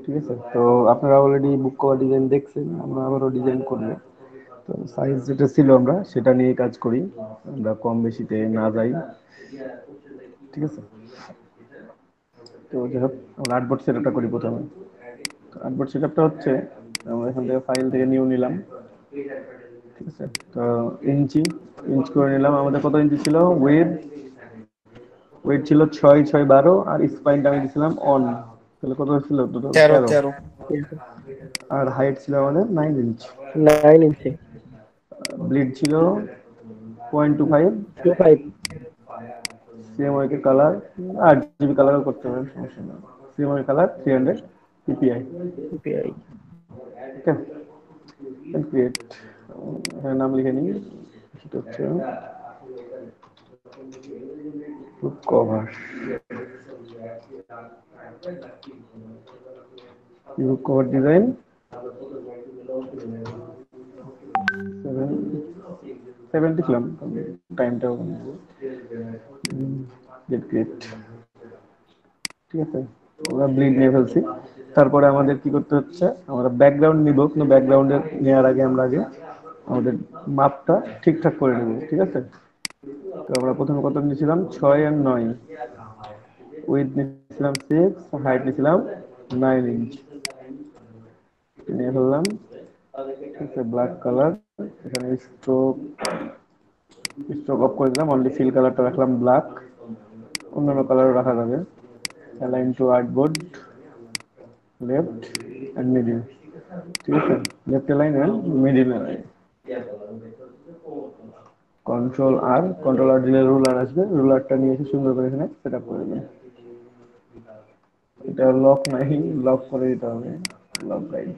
ঠিক আছে? তো আপনারা অলরেডি বুক কভার ডিজাইন দেখছেন, আমরা আবারও ডিজাইন করব। তো সাইজ যেটা ছিল আমরা সেটা নিয়ে কাজ করি, আমরা কম বেশিতে না যাই। ঠিক আছে? তো যাই হোক, আমরা আর্টবোর্ড সেটআপটা করি প্রথমে। তো আর্টবোর্ড সেটআপটা হচ্ছে আমরা এখান থেকে ফাইল থেকে নিউ নিলাম। ঠিক আছে? তো ইঞ্চি ইঞ্চ করে নিলাম। আমাদের কত ইঞ্চি ছিল? ওয়েট ছিল 6 6 12, আর স্পাইনটা আমি দিছিলাম অন। তাহলে কত ছিল টোটাল? 13 13। 13। আর হাইট ছিল আমাদের 9 ইঞ্চ। 9 ইঞ্চি। ব্লিড ছিল 0.25। 25। সিএমওয়াই কালার 8 জিবি কালারও করতে পারেন, সমস্যা নেই। CMY colour 300 PPI. পিপিআই। ওকে, ক্রিয়েট। হ্যাঁ, নাম লিখে নিই। সেটা হচ্ছে কভার। কভার ডিজাইন 70 ছিলাম, টাইমটাও গেট ক্রিয়েট। ঠিক আছে, আমরা ব্লিড নিয়ে ফেলছি। তারপরে আমাদের কি করতে হচ্ছে, আমরা ব্যাকগ্রাউন্ড নিব, কিন্তু ব্যাকগ্রাউন্ডে নেওয়ার আগে আমরা আগে আমাদের মাপটা ঠিকঠাক করে নেব। ঠিক আছে? তো আমরা প্রথমে কত নিয়েছিলাম? 6 আর 9। উইথ নিয়েছিলাম 6, হাইট নিয়েছিলাম 9 ইঞ্চ। নিয়ে ফেললাম। ঠিক আছে, ব্ল্যাক কালার। এখানে স্ট্রোক স্ট্রোক অফ করে দিলাম, অনলি ফিল কালারটা রাখলাম ব্ল্যাক, অন্যান্য কালারও রাখা যাবে। Align to artboard, left and middle. ঠিক আছে, left align and middle align. Control R দিলে রুলার আসবে, রুলারটা নিয়ে এসে সুন্দর করে এখানে সেট আপ করে দেবেন। এটা লক নাই, লক করে দিতে হবে, লক গাইড।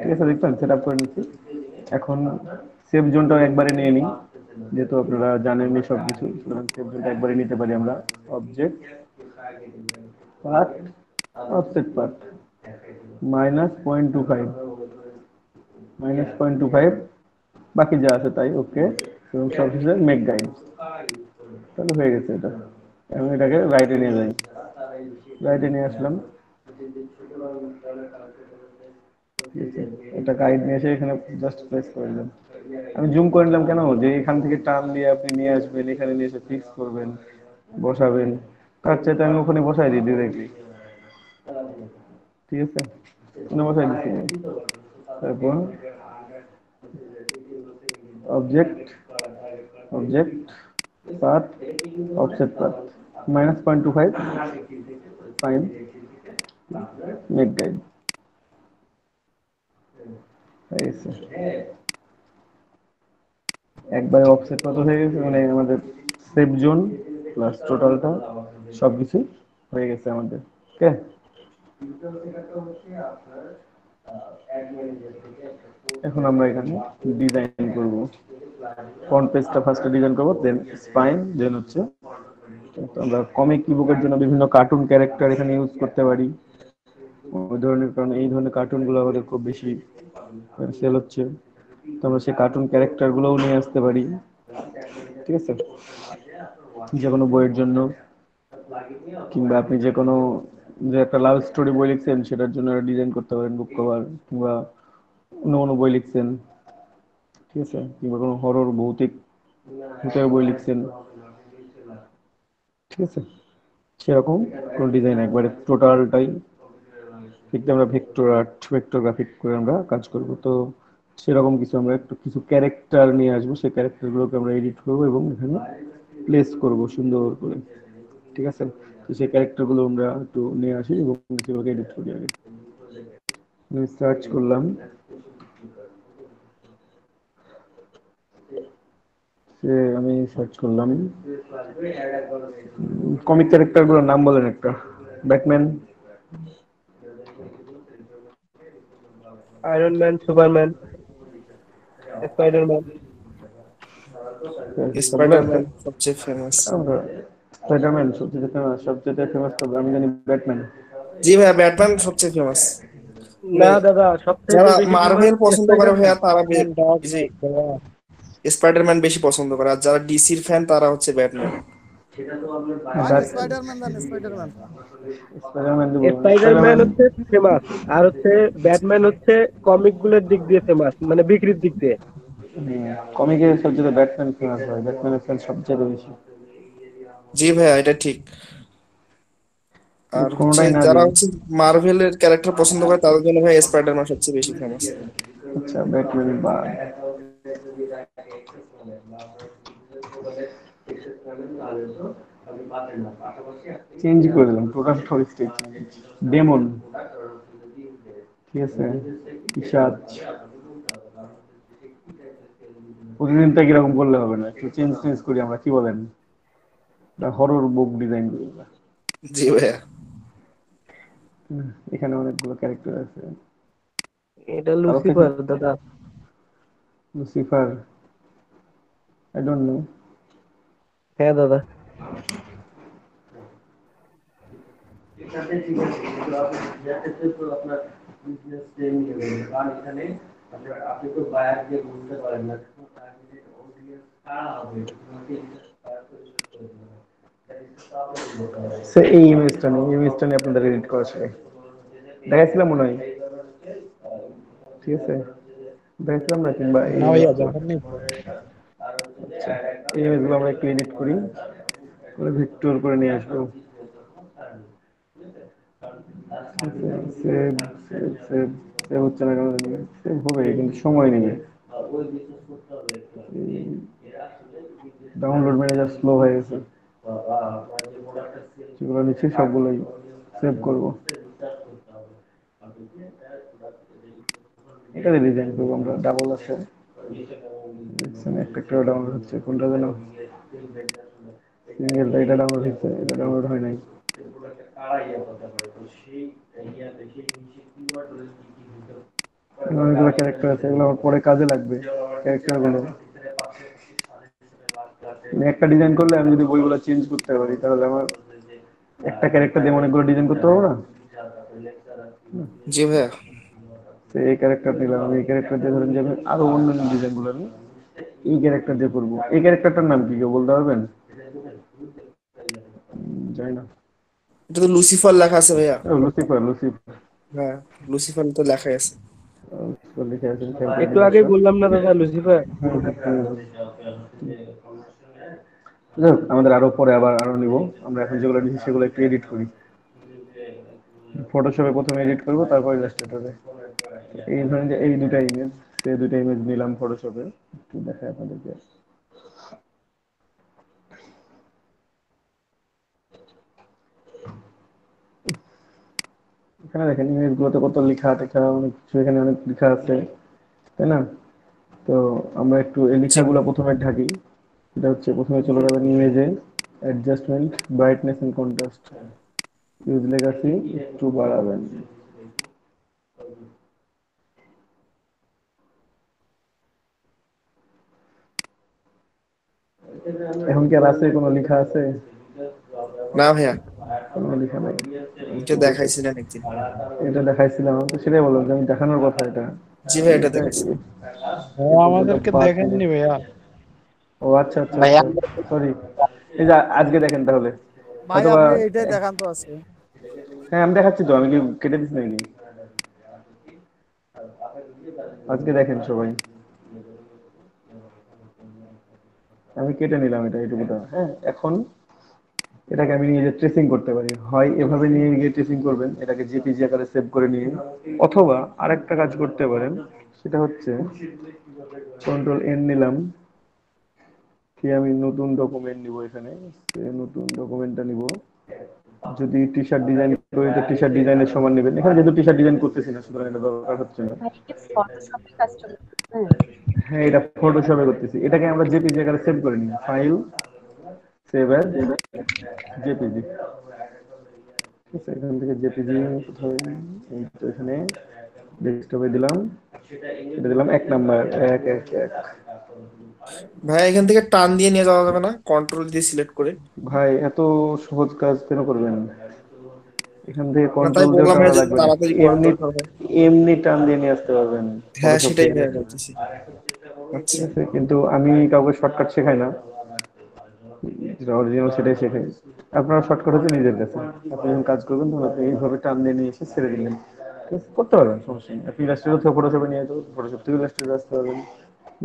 ঠিক আছে, দেখবেন সেট আপ করে নিচ্ছি। এখন সেভ জোনটাও একবারে নিয়ে নিই, যেহেতু আপনারা জানেনই সব কিছু, সুতরাং সেভ জোনটা একবারে নিতে পারি আমরা। অবজেক্ট, পার্ট, অফসেট পার্ট, -0.25, -0.25, বাকি যা আছে তাই ওকে। এবং সবশেষে মেক গাইড। তাহলে হয়ে গেছে এটা। এখন এটাকে রাইটে নিয়ে যাই, রাইটে নিয়ে আসলাম। ঠিক আছে, এটা গাইড নিয়ে এসে এখানে জাস্ট প্লেস করে দিলাম। আমি জুম করে নিলাম কেন, যে এখান থেকে টান দিয়ে আপনি নিয়ে আসবেন, এখানে নিয়ে এসে ফিক্স করবেন, বসাবেন, তার চাইতে আমি ওখানে বসাই দিই ডিরেক্টলি। ঠিক আছে, ওখানে বসাই দিচ্ছি। তারপর object, object path, offset path, -0.25, fine, make guide. একবারে অফসেট কত হয়ে গেছে, মানে আমাদের সেভ জোন প্লাস টোটালটা সবকিছু হয়ে গেছে আমাদের। ওকে, এখন আমরা এখানে ডিজাইন করব। ফ্রন্ট পেজটা ফার্স্টে ডিজাইন করব, দেন স্পাইন, দেন হচ্ছে আমরা কমিক ইবুকের জন্য বিভিন্ন কার্টুন ক্যারেক্টার এখানে ইউজ করতে পারি ওই ধরনের, কারণ এই ধরনের কার্টুনগুলো আমাদের খুব বেশি সেল হচ্ছে। তো আমরা সেই কার্টুন ক্যারেক্টারগুলোও নিয়ে আসতে পারি। ঠিক আছে, যে কোনো বইয়ের জন্য, কিংবা আপনি যে কোনো, যে একটা লাভ স্টোরি বই লিখছেন সেটার জন্য ডিজাইন করতে পারেন বুক কভার, কিংবা অন্য কোনো বই লিখছেন। ঠিক আছে, কিংবা কোনো হরর ভৌতিক ভূতের বই লিখছেন। ঠিক আছে, সেরকম কোন ডিজাইন একবারে টোটালটাই লিখতে আমরা ভেক্টর আর্ট, ভেক্টর গ্রাফিক করে আমরা কাজ করব। তো সেরকম কিছু আমরা একটু কিছু ক্যারেক্টার নিয়ে আসবো, সেই ক্যারেক্টারগুলোকে আমরা এডিট করবো এবং এখানে প্লেস করব সুন্দর করে। ঠিক আছে, তো সেই ক্যারেক্টারগুলো আমরা একটু নিয়ে আসি এবং সেগুলোকে এডিট করি আগে। আমি সার্চ করলাম, আমি সার্চ করলাম কমিক ক্যারেক্টারগুলোর নাম বলেন একটা। Batman, iron man, Superman, Spiderman. Spiderman সবচেয়ে ফেমাস। আমরা স্পাইডারম্যান সবচেয়ে ফেমাস, সবচেয়ে ফেমাস তো আমি জানি ব্যাটম্যান। জি ভাইয়া, ব্যাটম্যান সবচেয়ে ফেমাস। মানে না দাদা, সবথেকে যারা বেশি ফেমাস মার্ভেল পছন্দ করে ভাইয়া তারা স্পাইডারম্যান, ডার্ক এই যে নাইট ভাইয়া। স্পাইডারম্যান বেশি পছন্দ করে, আর যারা ডিসির ফ্যান তারা হচ্ছে ব্যাটম্যান। ভাই স্পাইডারম্যান জান, স্পাইডারম্যান। স্পাইডারম্যান দিব। স্পাইডারম্যান স্পাইডারম্যান হচ্ছে ফেমাস, আর হচ্ছে ব্যাটম্যান হচ্ছে কমিক গুলোর দিক দিয়ে ফেমাস, মানে বিক্রির দিক দিয়ে। কমিকের সবচেয়ে ব্যাটম্যান ফেমাস হয়, ব্যাটম্যানের ফ্যান সবচেয়ে বেশি। জি ভাইয়া, এটা ঠিক। যদি আর হচ্ছে কোনোটাই না যারা দিই। হচ্ছে মার্ভেলের ক্যারেক্টার পছন্দ করে তাদের জন্য ভাই স্পাইডারম্যান সবচেয়ে বেশি ফেমাস। আচ্ছা, ব্যাটম্যান বা চেঞ্জ করে দিলাম টোটাল স্টোরি, ডেমন, ঠিক আছে, পিশাচ। প্রতিদিন তো কিরকম করলে হবে না, একটু চেঞ্জ চেঞ্জ করি আমরা, কি বলেন? হরর বুক ডিজাইন করি আমরা। জি ভাইয়া। এখানে অনেকগুলো ক্যারেক্টার আছে। এটা কারো থেকে লুসিফার দাদা। Lucifer, I don't know. হ্যাঁ দাদা। এটাতে ঠিক আছে, কিন্তু আপনি যেটাতে তো আপনার বিজনেস সেম হবে, কারণ এখানে আপনি তো বায়ার দিয়ে বুঝতে পারেন না, টার্গেটেড অডিয়েন্স কারা হবে, তোমাকে সে এই ইমেজটা নিয়ে আপনাদের এডিট করা আছে, দেখাইছিলাম মনে হয়, ঠিক আছে, দেখাইছিলাম না, কিংবা এই না ভাইয়া ইমেজটা। দেখেননি তো। আচ্ছা, এই ইমেজগুলো আমরা একটু এডিট করি, করে ভেক্টর করে নিয়ে আসবো। সেভ সেভ সেভ সেভ হচ্ছে না কেন জানি, সেভ হবে কিন্তু সময় নেবে, ডাউনলোড ম্যানেজার স্লো হয়ে গেছে, যেগুলো নিচ্ছি সবগুলোই সেভ করব। এটা ডিজাইন করবো আমরা, ডাবল আছে দেখছেন, একটা একটা ডাউনলোড হচ্ছে, কোনটা যেন সিঙ্গেলটা, এটা ডাউনলোড হচ্ছে, এটা ডাউনলোড হয় নাই। অনেকগুলো ক্যারেক্টার আছে, এগুলো আমার পরে কাজে লাগবে, ক্যারেক্টার গুলো। মানে একটা ডিজাইন করলে আমি যদি বইগুলো চেঞ্জ করতে পারি, তাহলে আমার একটা ক্যারেক্টার দিয়ে অনেকগুলো ডিজাইন করতে পারবো না। জি ভাইয়া। তো এই ক্যারেক্টার নিলাম, আমি এই ক্যারেক্টার দিয়ে ধরেন যে আমি আরো অন্যান্য ডিজাইন গুলো আমি এই ক্যারেক্টার দিয়ে করবো। এই ক্যারেক্টারটার নাম কি কেউ বলতে পারবেন? জানি না। এটা তো লুসিফার লেখা আছে ভাইয়া। Lucifer, Lucifer. হ্যাঁ, লুসিফার তো লেখাই আছে। লিখে আছে, একটু আগেই বললাম না দাদা লুসিফার। যাই হোক, আমাদের আরো পরে আবার আরো নিব, আমরা এখন যেগুলো নিচ্ছি সেগুলো একটু এডিট করি। ফটোশপে প্রথমে এডিট করবো, তারপর ইলাস্ট্রেটরে। এই ধরেন যে এই দুটা ইমেজ, সেই দুটা ইমেজ নিলাম ফটোশপে, একটু দেখাই আপনাদেরকে। এখানে দেখেন ইমেজ গুলোতে কত লেখা টেখা, অনেক কিছু এখানে অনেক লেখা আছে, তাই না? তো আমরা একটু এই জি লেখাগুলো ভাইয়া। প্রথমে ঢাকি। এটা হচ্ছে, প্রথমে চলে যাবেন ইমেজে, adjustment, brightness and contrast, use legacy একটু বাড়াবেন। এখন কি আর আছে, কোনো লেখা আছে? না ভাইয়া, কোনো লেখা নাই। এটা দেখাইছিলেন একদিন। এটা দেখাইছিলাম, আমি তো সেটাই বললাম যে আমি দেখানোর কথা এটা। জি ভাইয়া, এটা এটা দেখাইছি। ও আমাদেরকে দেখেননি ভাইয়া। ও আচ্ছা আচ্ছা ভাইয়া আচ্ছা, সরি। এই যে আজকে দেখেন তাহলে, ভাই হয়তোবা। আপনি এইটাই দেখান তো আছে। হ্যাঁ আমি দেখাচ্ছি তো, আমি কি কেটে দিচ্ছি নাকি? আজকে দেখেন সবাই, আমি কেটে নিলাম এটা, এইটুকুটা। হ্যাঁ, এখন এটাকে আমি নিয়ে যে ট্রেসিং করতে পারি, হয় এভাবে নিয়ে গিয়ে ট্রেসিং করবেন, এটাকে জেপিজি আকারে সেভ করে নিয়ে, অথবা আরেকটা কাজ করতে পারেন, সেটা হচ্ছে কন্ট্রোল এন নিলাম, কি আমি নতুন ডকুমেন্ট নিব, এখানে নতুন ডকুমেন্টটা নিব। যদি টি শার্ট ডিজাইন করি তো টি শার্ট ডিজাইনের সমান নেবেন, এখানে যেহেতু টি শার্ট ডিজাইন করতেছি না, সুতরাং এটা দরকার হচ্ছে না। ভাই কি ফটোশপে কাস্টম করতেছেন? হ্যাঁ, এটা ফটোশপে করতেছি, এটাকে আমরা জেপিজি আকারে সেভ করে নিই, ফাইল, সেভ অ্যাজ জেপিজি। ঠিক আছে, এখান থেকে জেপিজি কোথায়, এই তো এখানে ডেস্কটপে দিলাম, এটা দিলাম 1 নাম্বার, 1 1 1। ভাইয়া, এখান থেকে টান দিয়ে নিয়ে যাওয়া যাবে না কন্ট্রোল দিয়ে সিলেক্ট করে? ভাই এত সহজ কাজ কেন করবেন? এখান থেকে না, তাই কন্ট্রোল দিয়েও বললাম টানা ভাইয়া, যদি লাগবে না, তাড়াতাড়ি করার এমনি দরকার হয়। এমনি টান দিয়ে নিয়ে আসতে পারবেন হ্যাঁ, ফটোশপ সেটাই থেকে। ভাইয়া বলতেছি। ঠিক আচ্ছা। আছে, কিন্তু আমি কাউকে শর্টকাট শেখাই না, যেটা অরিজিনাল সেটাই শেখে। আপনার শর্টকাট হচ্ছে নিজের কাছে। আপনি যখন কাজ করবেন তখন আপনি এইভাবে টান দিয়ে নিয়ে এসে ছেড়ে দিলেন। ঠিক আছে? করতে পারবেন, সমস্যা নেই। আপনি ইলাস্ট্রেটর থেকে ফটোশপে নিয়ে যাবেন, ফটোশপ থেকে ইলাস্ট্রেটর আসতে পারবেন,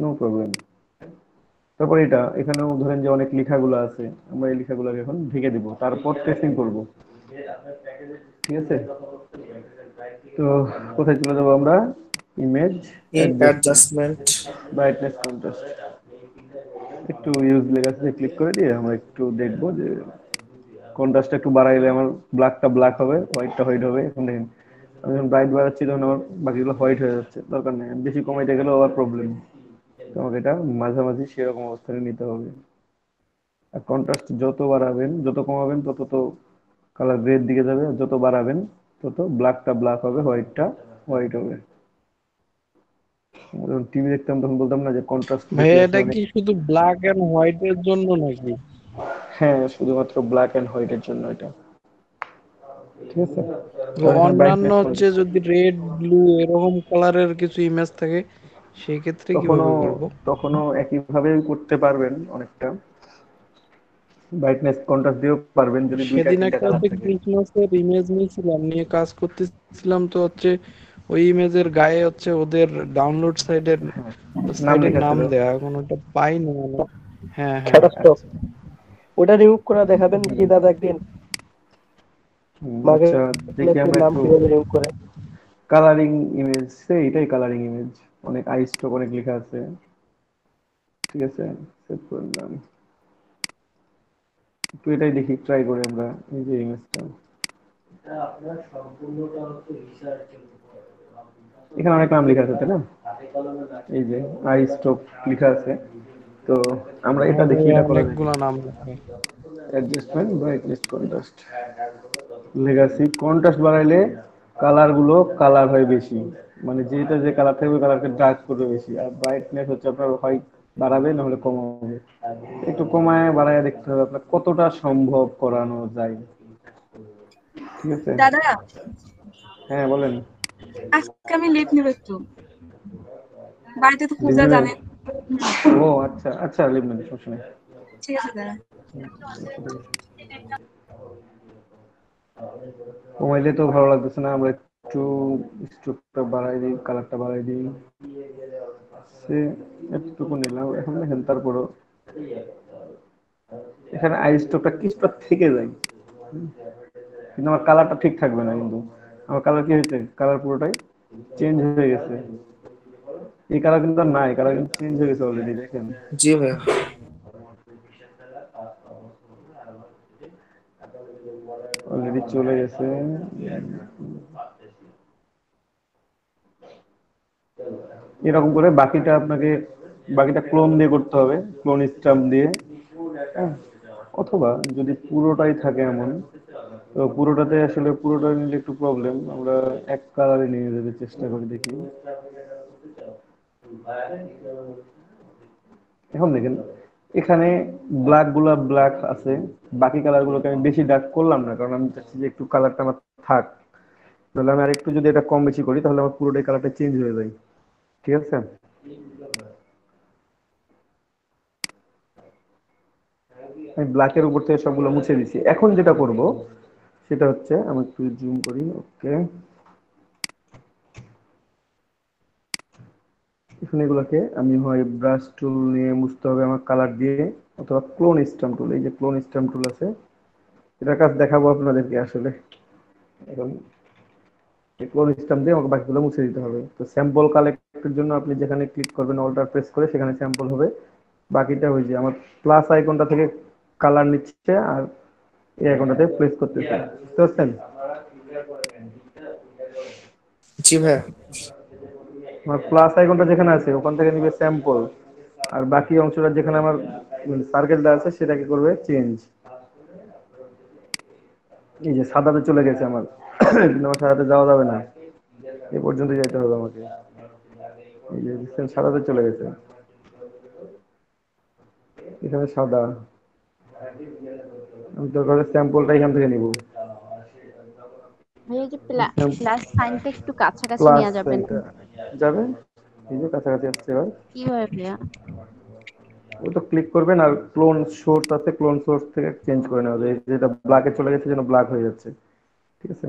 নো প্রবলেম। তারপর এখানেও ধরেন যে অনেক লেখাগুলো আছে, আমরা এই লেখাগুলোকে এখন ঢেকে দিব, তারপর ট্রেসিং করব। ঠিক আছে? তো কোথায় চলে যাবো আমরা? Image in adjustment, adjustment. Brightness contrast. একটু ইউজ লেখাতে ক্লিক করে দিয়ে আমরা একটু দেখবো যে কন্ট্রাস্টটা একটু বাড়াইলে আমার ব্ল্যাকটা ব্ল্যাক হবে, হোয়াইটটা হোয়াইট হবে। এখন দেখেন আমি যখন ব্রাইট বাড়াচ্ছি তখন আমার বাকিগুলো হোয়াইট হয়ে যাচ্ছে, দরকার নেই। আমি বেশি কমাইতে গেলেও আবার প্রবলেম। তো আমাকে এটা মাঝামাঝি সেরকম অবস্থানে নিতে হবে। আর কন্ট্রাস্ট যত বাড়াবেন, যত কমাবেন তত তো কালার গ্রের দিকে যাবে, আর যত বাড়াবেন তত ব্ল্যাকটা ব্ল্যাক হবে, হোয়াইটটা হোয়াইট হবে। যখন টিভি দেখতাম তখন বলতাম না যে কন্ট্রাস্ট বেশি ভাইয়া আছে এটা মানে। কি শুধু ব্ল্যাক এন্ড হোয়াইট এর জন্য নাকি? হ্যাঁ, শুধুমাত্র ব্ল্যাক এন্ড হোয়াইটের জন্য এটা। ঠিক আছে? তো আর এখানে অন্যান্য ব্রাইটনেস হচ্ছে যদি রেড ব্লু এরকম কালারের কিছু ইমেজ থাকে সেই ক্ষেত্রে তখনও কিভাবে করব? তখনও একইভাবে করতে পারবেন অনেকটা। ব্রাইটনেস কন্ট্রাস্ট দিয়েও পারবেন যদি দুইটা সেদিন তিনটা একটা কালার হচ্ছে থাকে। ক্রিসমাসের ইমেজ নিয়েছিলাম, নিয়ে কাজ করতেছিলাম, তো হচ্ছে ওই ইমেজের গায়ে হচ্ছে ওদের ডাউনলোড সাইডের হ্যাঁ, নাম সাইডের লেখা নাম ছিল। দেয়া, এখন ওটা পাইনি মানে। হ্যাঁ হ্যাঁ। শাটারস্টক। আচ্ছা। ওটা রিমুভ করা দেখাবেন কি দাদা একদিন? আচ্ছা, দেখি মার্কেটপ্লেসের আমরা নাম একটু কিভাবে রিমুভ করে? কালারিং ইমেজ, এটাই কালারিং ইমেজ। অনেক আই স্ট্রোক অনেক লেখা আছে। ঠিক আছে, সেভ করলাম। একটু এটাই দেখি, ট্রাই করি আমরা। এই যে ইমেজটা, এখানে অনেক নাম লেখা আছে তাই না? এই যে আই স্ট্রোক লেখা আছে। তো আমরা এটা হ্যাঁ দেখি, ভাইয়া, এটা করে দেখি। অনেকগুলা নাম লেখা। Adjustment, brightness, contrast, legacy. Contrast বাড়াইলে কালার গুলো কালার হয় বেশি, মানে যেটা যে কালার থাকবে কালারকে ডার্ক করবে বেশি। আর ব্রাইটনেস হচ্ছে আপনার হয় বাড়াবে না হলে কমাবে। একটু কমায় বাড়ায় দেখতে হবে আপনার কতটা সম্ভব করানো যায়। ঠিক আছে? দাদা, হ্যাঁ, বলেন। আজকে আমি লিভ নিব একটু, বাড়িতে তো লিভ পূজা নেবেন? জানেন। ও আচ্ছা আচ্ছা, লিভ নেবেন, সমস্যা নেই। ঠিক আছে দাদা। কমাইলে তো ভালো লাগতেছে না, আমরা একটু স্ট্রোকটা বাড়াই দিই, কালারটা বাড়াই দিই। সে এতটুকু নিলাম এখন। দেখেন তারপরও এখানে আই স্ট্রোকটা কিছুটা থেকে যায়, কিন্তু আমার কালারটা ঠিক থাকবে না। কিন্তু আমার কালার কি হয়েছে, কালার পুরোটাই চেঞ্জ হয়ে গেছে। এই কালার কিন্তু আর নাই, কালার কিন্তু চেঞ্জ হয়ে গেছে অলরেডি, দেখেন। জি ভাইয়া। অলরেডি চলে গেছে। এরকম করে বাকিটা ক্লোন দিয়ে করতে হবে, ক্লোন স্টাম্প দিয়ে। হ্যাঁ, অথবা যদি পুরোটাই থাকে এমন, তো পুরোটাতে আসলে পুরোটা নিলে একটু প্রবলেম। আমরা এক কালারে নিয়ে যেতে চেষ্টা করি, দেখি। এখন দেখেন এখানে ব্ল্যাক গুলা ব্ল্যাক আছে, বাকি কালার গুলোকে আমি বেশি ডার্ক করলাম না, কারণ আমি চাচ্ছি যে একটু কালারটা আমার থাক। তাহলে আমি আর একটু যদি এটা কম বেশি করি তাহলে আমার পুরোটাই কালারটা চেঞ্জ হয়ে যায়। ঠিক আছে? আমি ব্ল্যাকের উপর থেকে সবগুলো মুছে দিচ্ছি। এখন যেটা করব সেটা হচ্ছে, আমি একটু জুম করি। ওকে, এখন এগুলোকে আমি হয় ব্রাশ টুল নিয়ে মুছতে হবে আমার কালার দিয়ে, অথবা ক্লোন স্টাম্প টুল, এই যে ক্লোন স্টাম্প টুল আছে, এটার কাজ দেখাবো আপনাদেরকে আসলে। এখন এই ক্লোন স্টাম্প দিয়ে আমাকে বাকিগুলো মুছে দিতে হবে। তো স্যাম্পল কালেক্টের জন্য আপনি যেখানে ক্লিক করবেন, অল্টার প্রেস করে সেখানে স্যাম্পল হবে। বাকিটা ওই যে আমার প্লাস আইকনটা থেকে কালার নিচ্ছে, আর এই আইকনটাতে প্রেস করতেছে। বুঝতে পারছেন? জি ভাইয়া। আমার প্লাস আইকনটা যেখানে আছে ওখান থেকে নিবে স্যাম্পল, আর বাকি অংশটা যেখানে আমার সার্কেলটা আছে সেটাকে করবে চেঞ্জ। এই যে সাদাতে চলে গেছে আমার, কিন্তু আমার সাদাতে যাওয়া যাবে না, এ পর্যন্ত যাইতে হবে আমাকে। এই যে দেখছেন, সাদাতে চলে গেছে, এখানে সাদা। আমি দরকার হলে স্যাম্পলটা এখান থেকে নিব। ভাইয়া, যে প্লাস সাইনটা একটু কাছাকাছি প্লাস নেওয়া যাবে না? সাইনটা যাবে, এই যে কাছাকাছি আসছে এবার। কিভাবে ভাইয়া? ওই তো ক্লিক করবেন আর ক্লোন সোর্স আছে, ক্লোন সোর্স থেকে চেঞ্জ করে নেওয়া যায়। যেটা ব্ল্যাকে চলে গেছে যেন ব্ল্যাক হয়ে যাচ্ছে, ঠিক আছে।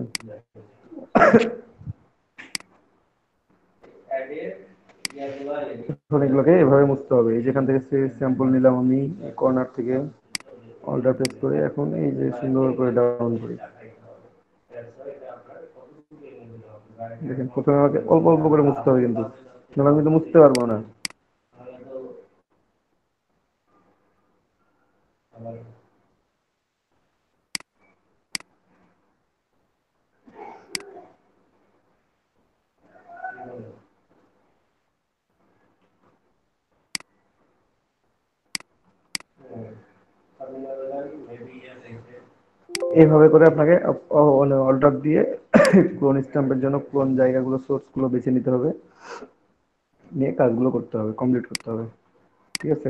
এখন এগুলোকে এভাবে মুছতে হবে। এই যেখান থেকে স্যাম্পল নিলাম আমি কর্নার থেকে, অল্টার প্রেস করে এখন এই যে সুন্দর করে ডাউন করি। দেখেন প্রথমে আমাকে অল্প অল্প করে মুছতে হবে, কিন্তু নাহলে আমি তো মুছতে পারবো না। এইভাবে করে আপনাকে অল্টার দিয়ে ক্লোন স্ট্যাম্পের জন্য ক্লোন জায়গাগুলো সোর্স গুলো বেছে নিতে হবে, নিয়ে কাজগুলো করতে হবে, কমপ্লিট করতে হবে, ঠিক আছে।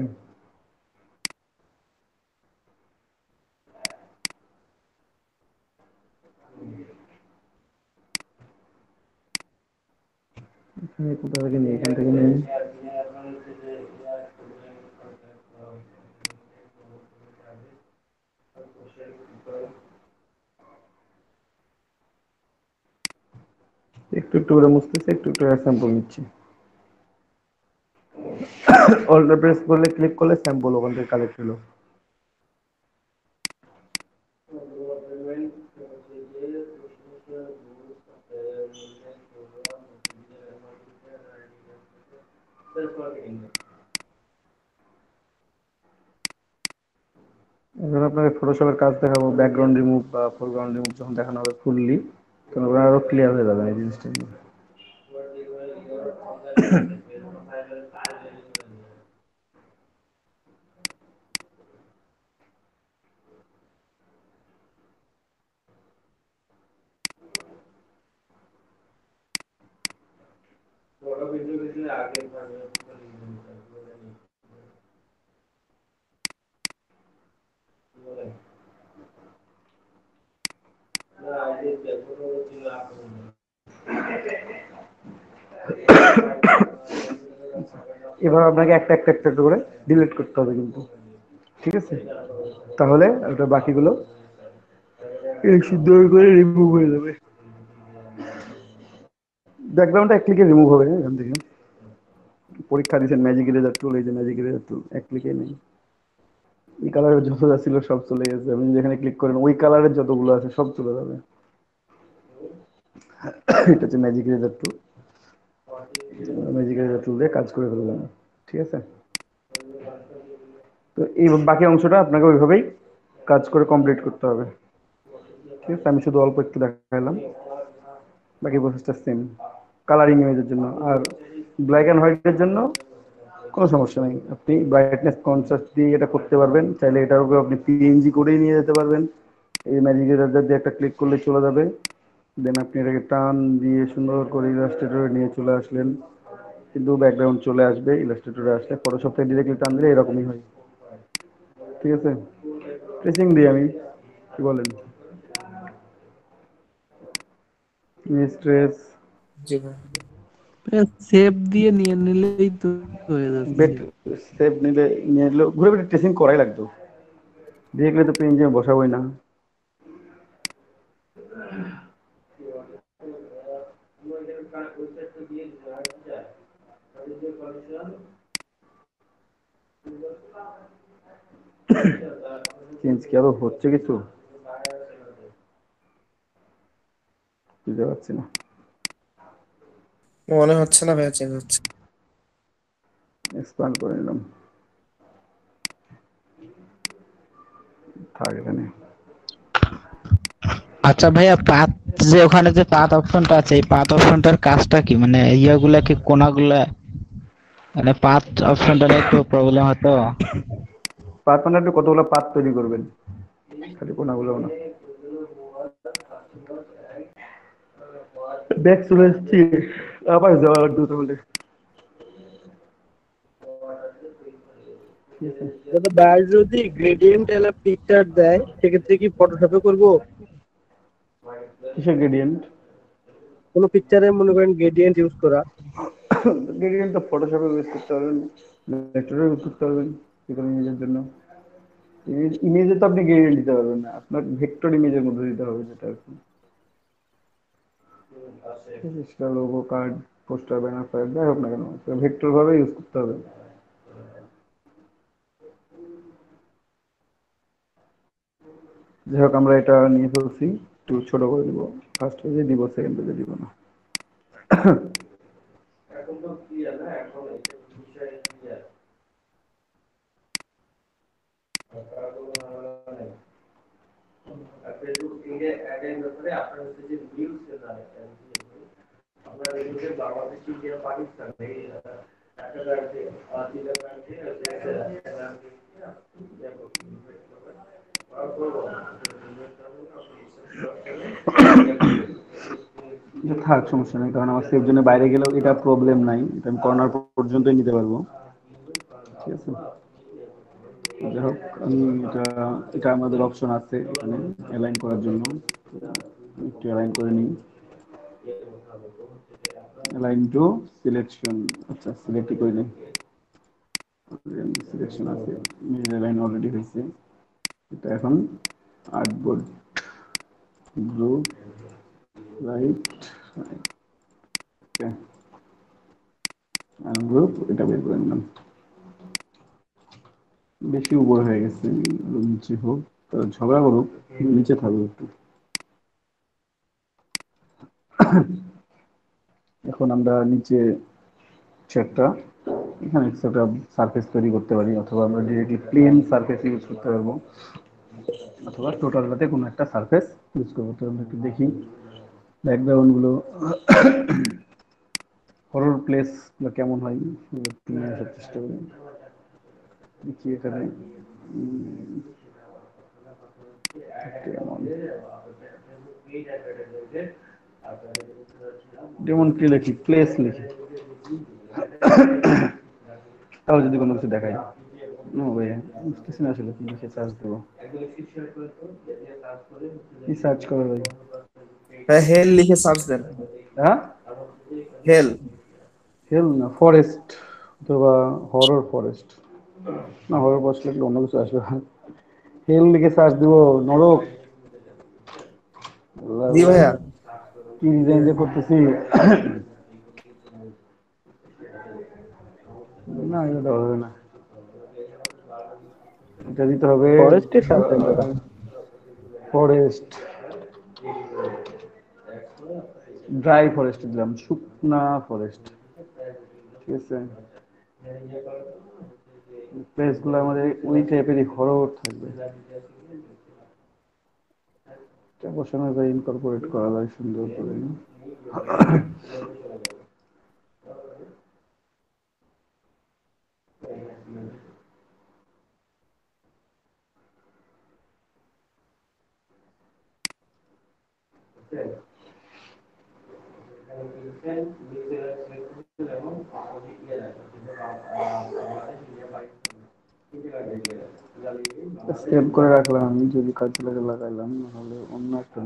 এখানে কোথা থেকে নিই, এখান থেকে নিই। একটু একটু করে মুছতেছি, একটু একটু স্যাম্পল নিচ্ছি। অল্টার প্রেস করলে, ক্লিক করলে স্যাম্পল ওখান থেকে কালেক্ট হলো। এখন আপনাকে ফটোশপের কাজ দেখাবো, ব্যাকগ্রাউন্ড রিমুভ বা ফোরগ্রাউন্ড রিমুভ যখন দেখানো হবে ফুললি, তখন আরো ক্লিয়ার হয়ে যাবে এই জিনিসটা। এবার আপনাকে একটা একটা একটা একটা করে ডিলিট করতে হবে কিন্তু, ঠিক আছে। তাহলে ওটা বাকিগুলো এই সুন্দর করে রিমুভ হয়ে যাবে। ব্যাকগ্রাউন্ডটা এক ক্লিকে রিমুভ হবে এখান থেকে। পরীক্ষা দিচ্ছেন ম্যাজিক ইরেজার টুল, এই যে ম্যাজিক ইরেজার টুল এক ক্লিকে নেই। এই কালারের যত যা ছিল সব চলে গেছে। আপনি যেখানে ক্লিক করেন ওই কালারের যতগুলো আছে সব চলে যাবে। এটা হচ্ছে ম্যাজিক ইরেজার টুল। ম্যাজিক ইরেজার টুল দিয়ে কাজ করে ফেললাম, ঠিক আছে। তো এই বাকি অংশটা আপনাকে ওইভাবেই কাজ করে কমপ্লিট করতে হবে, ঠিক আছে। আমি শুধু অল্প একটু দেখালাম, বাকি প্রসেসটা সেম। কালারিং ইমেজের জন্য আর ব্ল্যাক অ্যান্ড হোয়াইটের জন্য কোনো সমস্যা নেই, আপনি ব্রাইটনেস কনট্রাস্ট দিয়ে এটা করতে পারবেন। চাইলে এটার উপর আপনি পিএনজি করেই নিয়ে যেতে পারবেন। এই ম্যাজিক ইরেজার দিয়ে একটা ক্লিক করলে চলে যাবে। দেন আপনি এটাকে টান দিয়ে সুন্দর করে ইলাস্ট্রেটরে নিয়ে চলে আসলেন, কিন্তু ব্যাকগ্রাউন্ড চলে আসবে। ইলাস্ট্রেটরে আসলে ফটোশপ থেকে ডিরেক্টলি টান দিলে এরকমই হয়, ঠিক আছে। ট্রেসিং দিই আমি, কি বলেন? স্ট্রেস জি ভাই। সেভ দিয়ে নিয়ে নিলেই তো হয়ে যাচ্ছে। বেড সেভ নিলে নিয়ে নিলেও ঘুরে ফিরে ট্রেসিং করাই লাগতো, দেখলে তো পেন যে বসাবোই না। চেঞ্জ কি আরো হচ্ছে কিছু বুঝতে পারছি না। মনে হচ্ছে না ভাইয়া চেঞ্জ হচ্ছে। এক্সপ্যান্ড করে নিলাম, থাক এখানে। আচ্ছা ভাইয়া, পাত যে ওখানে যে পাত অপশনটা আছে, এই পাত অপশনটার কাজটা কি? মানে ইয়াগুলা কি কোনাগুলা, মানে পাত অপশনটা নিয়ে একটু প্রবলেম হতো। পাত মানে আপনি কতগুলো পাত তৈরি করবেন, খালি কোনাগুলো না। ব্যাক চলে এসেছি, আবার যাওয়া লাগবে তাহলে, ঠিক আছে। দাদা বাইরে যদি গ্রেডিয়েন্ট এলা পিকচার দেয় সেক্ষেত্রে কি ফটোশপে করব? কিসের গ্রেডিয়েন্ট? কোনো পিকচারে মনে করেন গ্রেডিয়েন্ট ইউজ করা। গ্রেডিয়েন্ট তো ফটোশপে ইউজ করতে পারবেন, ভেক্টরে ইউজ করতে পারবেন। যেকোনো ইমেজের জন্য ইমেজে তো আপনি গ্রেডিয়েন্ট দিতে পারবেন না, আপনার ভেক্টর ইমেজের মধ্যে দিতে হবে, যেটা আর কি সেটা logo, card, poster, banner, fire যাই হোক না কেন, সেটা ভেক্টর ভাবে ইউজ করতে হবে। যাই হোক আমরা এটা নিয়ে ফেলছি, একটু ছোট করে দিব, ফার্স্ট পেজে দিব, সেকেন্ড পেজে দিব না। এটা থাক, সমস্যা নেই, কারণ আমার সেফ জোনে বাইরে গেলেও এটা প্রবলেম নাই, এটা আমি কর্নার পর্যন্তই নিতে পারবো, ঠিক আছে। যাই হোক আমি এটা এটা আমাদের অপশন আছে এখানে অ্যালাইন করার জন্য, একটু অ্যালাইন করে নিই। অ্যালাইন টু সিলেকশন, আচ্ছা সিলেক্ট করে নিই, সিলেকশন আছে, অ্যালাইন অলরেডি হয়েছে। এটা এখন আর্টবোর্ড গ্রুপ রাইট, ওকে গ্রুপ, এটা বের করে নিলাম। বেশি উপর হয়ে গেছে, নিচে হোক, ঝগড়া করুক, নিচে থাকবে একটু। এখন আমরা নিচে একটা এখানে একটা সারফেস তৈরি করতে পারি, অথবা আমরা ডিরেক্টলি প্লেন সারফেস ইউজ করতে পারবো, অথবা টোটালটাতে কোনো একটা সারফেস ইউজ করবো। তো আমরা একটু দেখি ব্যাকগ্রাউন্ড গুলো, হরর প্লেস গুলো কেমন হয় নিয়ে আসার চেষ্টা করি। দেখি এখানে যেমন কি লিখি, প্লেস লিখি, তাও যদি কোনো কিছু দেখায়, ভাইয়া বুঝতেছি না আসলে কি লিখে সার্চ দেবো, কি সার্চ করো ভাই? হ্যাঁ, হেল লিখে সার্চ দেন। হ্যাঁ হেল। হেল না, ফরেস্ট অথবা হরর ফরেস্ট, না হরর ফরেস্ট লিখলে অন্য কিছু আসবে। হেল লিখে সার্চ দিব, নরক। জি ভাইয়া। কি ডিজাইন যে করতেছি, না এটা হবে না, এটা দিতে হবে ফরেস্টে সার্চ দেন দাদা। ফরেস্ট, ড্রাই ফরেস্ট দিলাম, শুকনা ফরেস্ট, ঠিক আছে। প্লেস গুলো আমাদের ওই টাইপেরই হরর থাকবে, বসানো যায়, ইনকর্পোরেট করা যায় সুন্দর করে। সেভ করে রাখলাম আমি, যদি কাজে লাগে লাগাইলাম, নাহলে অন্য একটা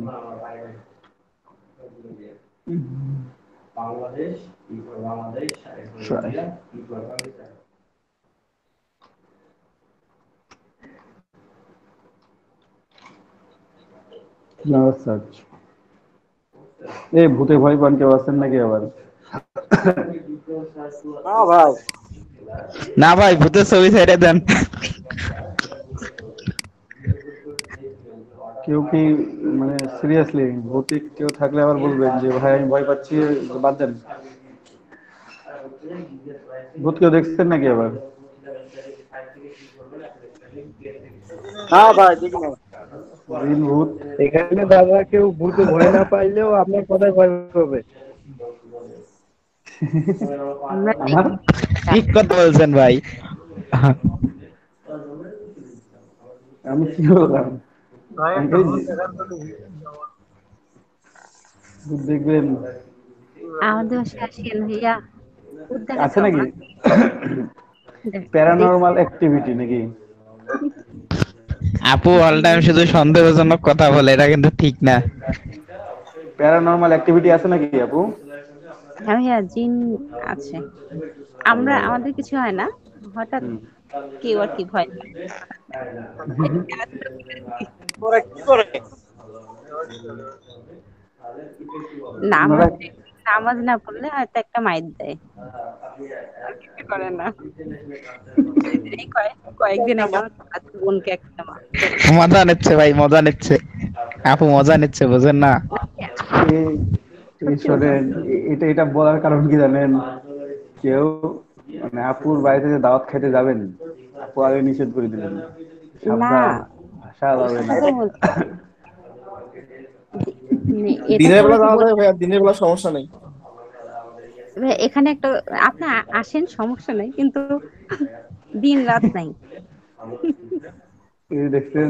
সার্চ। এই ভূতে ভয় পান কেউ আছেন নাকি আবার? না ভাই, ভূতের ছবি ছেড়ে দেন। কেউ কি মানে সিরিয়াসলি ভৌতিক কেউ থাকলে আবার বলবেন যে ভাই আমি ভয় পাচ্ছি, বাদ দেন। ভূত কেউ দেখছেন নাকি আবার? দিন ভূত এখানে দাদা কেউ ভূতে ভয় না পাইলেও আপনার কথায় ভয় পাবে। আমার ঠিক কথা বলছেন ভাই। আমি কি বললাম? ভূত দেখবেন আমাদের বাসায় আসেন ভাইয়া, ভূত দেখাতে আছে নাকি? আমরা প্যারানরমাল অ্যাক্টিভিটি নাকি? আপু অল টাইম শুধু সন্দেহজনক কথা বলে, এটা কিন্তু ঠিক না। প্যারানরমাল অ্যাক্টিভিটি আছে নাকি আপু? হ্যাঁ ভাইয়া, জিন আছে। আমাদের কিছু হয় না, হঠাৎ কেউ আর কি ভয় পায়? ওরা কি করে? ওনারা নামাজ নামাজ না পড়লে হয়তো একটা মাইর দেয়, আর কিছু করে না। এই কয়েকদিন আগে আমার চাচাতো বোনকে একটা মজা নিচ্ছে ভাই, মজা নিচ্ছে, আপু মজা নিচ্ছে, বুঝেন না? সত্যি বলছি। শোনেন, এটা এটা বলার কারণ কি জানেন? কেউ মানে আপুর বাড়িতে যে দাওয়াত খেতে যাবেন, আপু আগে নিষেধ করে দিলেন, না, সাবধান, ভাষা এই যাবে না। কথা বলছি যে, এটা দিনের তো বেলা ওই যে যাওয়া যায় ভাইয়া, দিনের বেলা সমস্যা নেই। এখানে একটা আপনি আসেন, সমস্যা নাই, কিন্তু দিন রাত নাই। এই দেখছেন,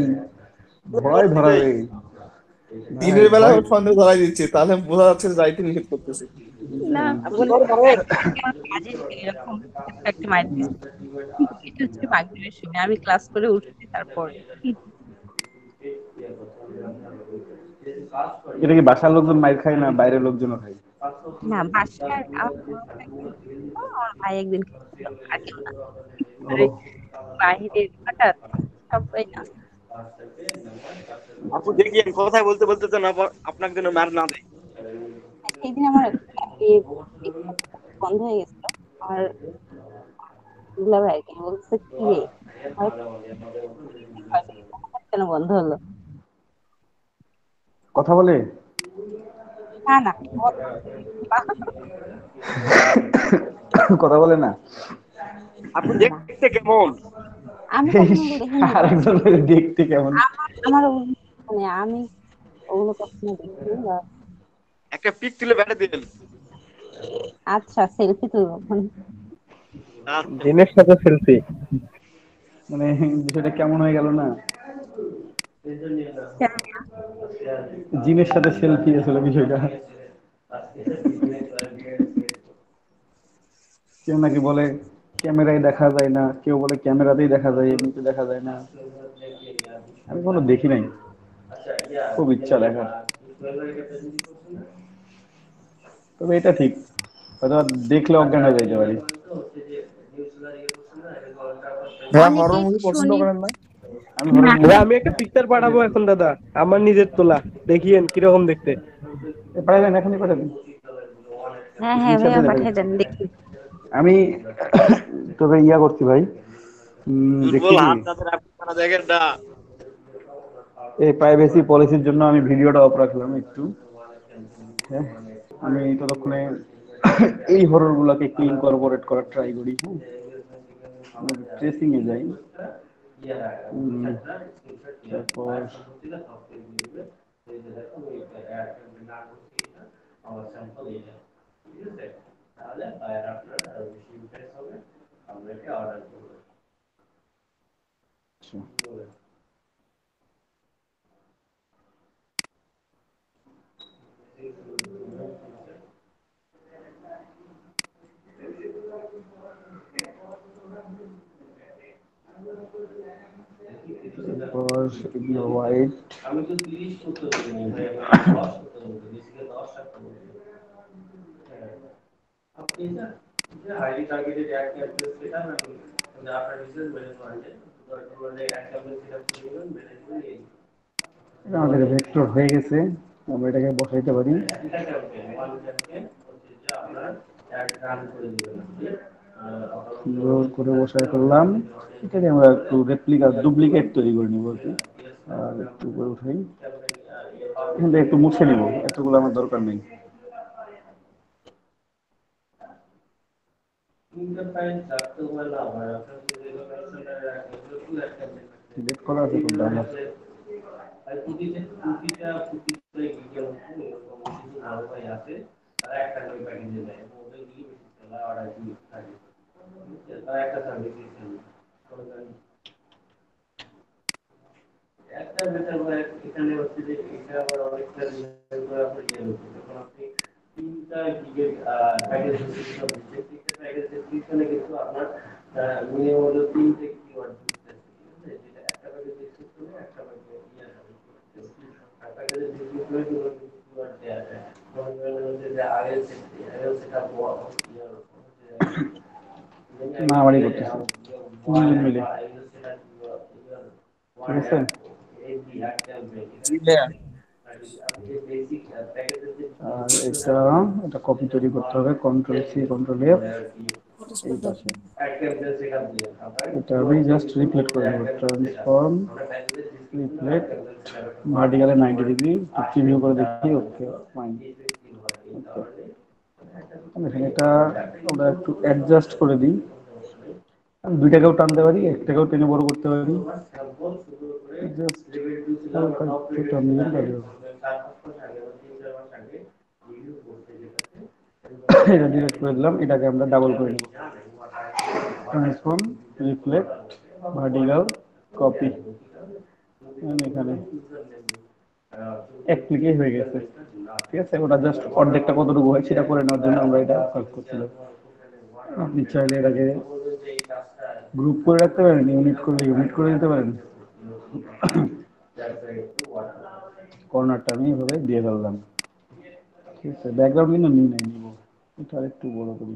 ভয় ধরাবে। ভাই দিনের বেলা ভয়। সন্দেহ ধরাই দিচ্ছে, তাহলে বোঝা যাচ্ছে যে যাইতে নিষেধ করতেছে। না, আপনি বলে ডর করেন? আমার কাজের এরকম একটা মাইর দিচ্ছে, কিন্তু এটা হচ্ছে মাগরিবের সময়, আমি ক্লাস করে উঠছি তারপরে। এটা কি বাসার লোকজন মাইর খায় না বাইরের লোকজনও খায়? না, বাসার আমার বড় ভাই একদিন খেয়েছিল, আমার ভাই একদিন খেয়েছিল, আর কেউ না। ও, আর ওই বাহিরের হঠাৎ সবাই না। আপু দেখিয়েন কথাই বলতে বলতে যেন আপনাকে যেন মার না দেয়। সেদিন আমার একটু বন্ধ হয়ে গেছিল, আর দুলাভাই আর কি বলছে, কি রে আমার হঠাৎ কেন বন্ধ হলো? কথা বলে? না না, কথা বলে না? আপু না, দেখতে কেমন? আমি এই কখনো ওগুলো দেখিনি তো। আরেকজন বলে দেখতে কেমন? আমার মানে আমি ওগুলো কখনো দেখিনি বা। একটা পিক তুলে বেড়ে দিলেন। আচ্ছা, সেলফি তুলবো এখন। আচ্ছা। দিনের সাথে সেলফি। মানে বিষয়টা কেমন হয়ে গেল না? জিনের সাথে সেলফি আসলে বিষয়টা। কেউ নাকি বলে ক্যামেরায় দেখা যায় না, কেউ বলে ক্যামেরাতেই দেখা যায়, এমনিতে দেখা যায় না। আমি কোনো দেখি নাই, খুব ইচ্ছা দেখার। তবে এটা ঠিক, হয়তো দেখলে অজ্ঞান হয়ে যাইতে পারি। ভাইয়া অনেকে হরর মুভি পছন্দ শুনি। করেন না? আমি হরর দাদা আমি একটা পিকচার পাঠাবো এখন দাদা, আমার নিজের তোলা, দেখিয়েন কিরকম দেখতে। পাঠাই দেন, এখনই পাঠাই দেন, হ্যাঁ হ্যাঁ স্ক্রিনশটে ভাইয়া, দেখা পাঠিয়ে যাচ্ছে। দেন দেখি। আমি তবে ইয়া করছি ভাই, দেখছি দুর্বল কি, হাত যাদের আপনারা দেখেন না। এই প্রাইভেসি পলিসির জন্য আমি ভিডিওটা অফ রাখলাম একটু। হ্যাঁ, আমি ততক্ষণে এই হরর গুলাকে একটু ইনকর্পোরেট করার ট্রাই করি। হ্যাঁ, ট্রেসিং এ যাই। তারপর তারপর এগুলো হোয়াইট। এটা আমাদের ভেক্টর হয়ে গেছে, আমরা এটাকে বসাইতে পারি। সুন্দর করে বসাই ফেললাম। এটাকে আমরা একটু রেপ্লিকা ডুপ্লিকেট তৈরি করে নিব আর কি। আর একটু উপরে উঠাই, এখান থেকে একটু মুছে নিব, এতগুলো আমার দরকার নেই। ডিলিট করা আছে কোনটা আমার? মারামারি করতেছে। দুজন মিলে, ঠিক আছে। জি ভাইয়া। আর এটা এটা কপি তৈরি করতে হবে, কন্ট্রোল সি কন্ট্রোল এফ, এই পাশে এটা আমি জাস্ট রিপ্লেট করে দেবো, ট্রান্সফর্ম রিপ্লেট ভার্টিক্যালে 90 ডিগ্রি, প্রিভিউ করে দেখি, ওকে ফাইন। দেখেন এটা আমরা একটু অ্যাডজাস্ট করে দিই, আমি 2টাকেও টানতে পারি, 1টাকেও টেনে বড় করতে পারি, জাস্ট একটু টান দিলে কাজে হবে। এটা ডিলিট করে দিলাম, এটাকে আমরা ডাবল করে নেব, ট্রান্সফর্ম রিফ্লেক্ট ভার্টিক্যাল কপি, এখানে এক ক্লিকে হয়ে গেছে, ঠিক আছে। ওটা জাস্ট অর্ধেকটা কতটুকু হয় সেটা করে নেওয়ার জন্য আমরা এটা কাজ করছিলাম। আপনি চাইলে এটাকে গ্রুপ করে রাখতে পারেন, ইউনিট করলে ইউনিট করে দিতে পারেন। কর্নারটা আমি এভাবে দিয়ে ফেললাম, ঠিক আছে। ব্যাকগ্রাউন্ড কিন্তু নিব এটা একটু বড় করি,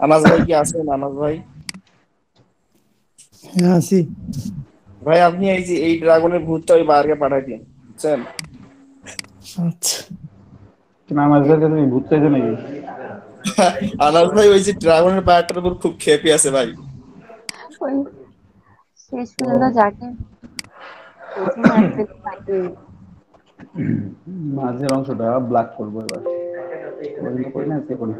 আনাস ভাই কি আছেন? আনাস ভাই, হ্যাঁ আছি। ভাই আপনি এই যে এই ড্রাগনের ভূতটা ওই বাইরে পাঠাই দিন, বুঝছেন? আচ্ছা আমার কাছে তুমি ভূত চাইছো নাকি? আনাস ভাই ওই যে ড্রাগনের বাইরটার উপর খুব খেপে আছে ভাই। ওই শেষ পর্যন্ত যাকে পেছনে আসবে তাকে মাঝের অংশটা ব্ল্যাক করবো এবার, করি না সে করি।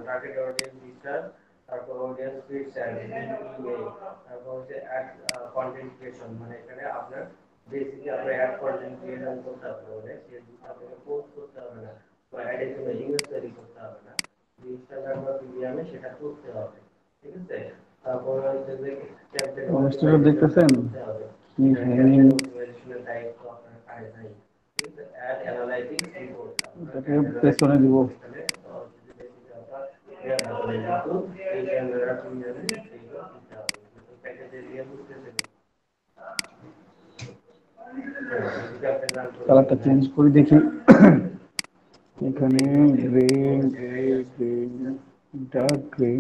অনুষ্ঠানটা দেখতেছেন কি হ্যাঙ্গিং, এটাকে পেছনে দিব, কালারটা চেঞ্জ করে দেখি, এখানে grey grey grey dark grey,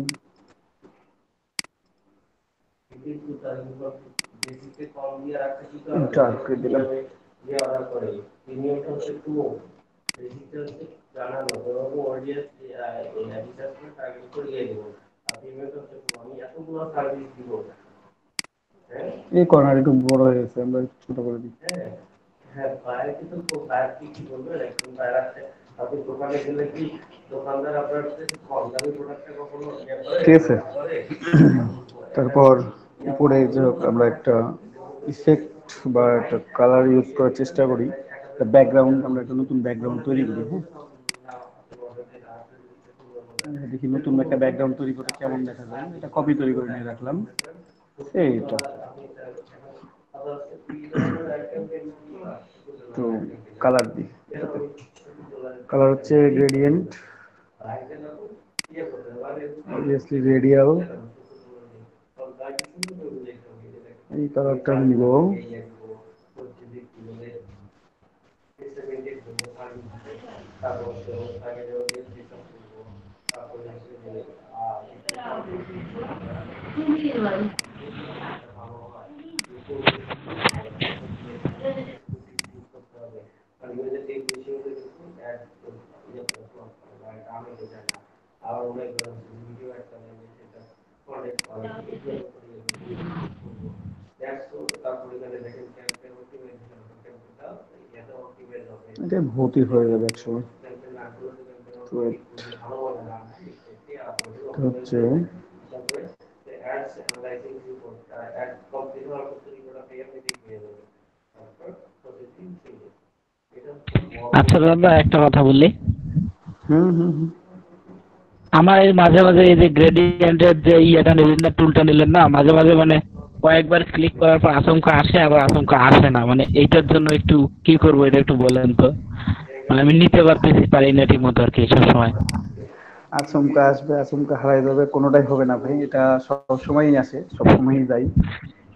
dark grey দিলাম। এই কর্নার একটু বড় হয়ে গেছে, আমরা একটু ছোট করে দিই। ঠিক আছে। তারপর উপরে যে আমরা একটা ইফেক্ট বা একটা কালার ইউজ করার চেষ্টা করি, ব্যাকগ্রাউন্ড, আমরা একটা নতুন ব্যাকগ্রাউন্ড তৈরি করি। হ্যাঁ দেখি নতুন একটা ব্যাকগ্রাউন্ড তৈরি করে কেমন দেখা যায়, এটা কপি তৈরি করে নিয়ে রাখলাম, এইটা তো কালার দিই, কালার হচ্ছে গ্রেডিয়েন্ট, অবভিয়াসলি রেডিয়াল, এই কালারটা নিব, এটা ভৌতিক হয়ে যাবে একসময়। হচ্ছে আচ্ছা দাদা একটা কথা বললি, হুম হুম হুম, আমার এই মাঝে মাঝে এই যে গ্রেডিয়েন্টের যে ইয়েটা নিলেন না, টুলটা নিলেন না, মাঝে মাঝে মানে কয়েকবার ক্লিক করার পর আচমকা আসে, আবার আচমকা আসে না, মানে এইটার জন্য একটু কি করবো এটা একটু বলেন তো। মানে আমি নিতে পারি না ঠিক মতো আর কি সব সময়। আচমকা আসবে, আচমকা হারাই যাবে, কোনোটাই হবে না ভাই। এটা সব সময়ই আসে, সব সময়ই যায়।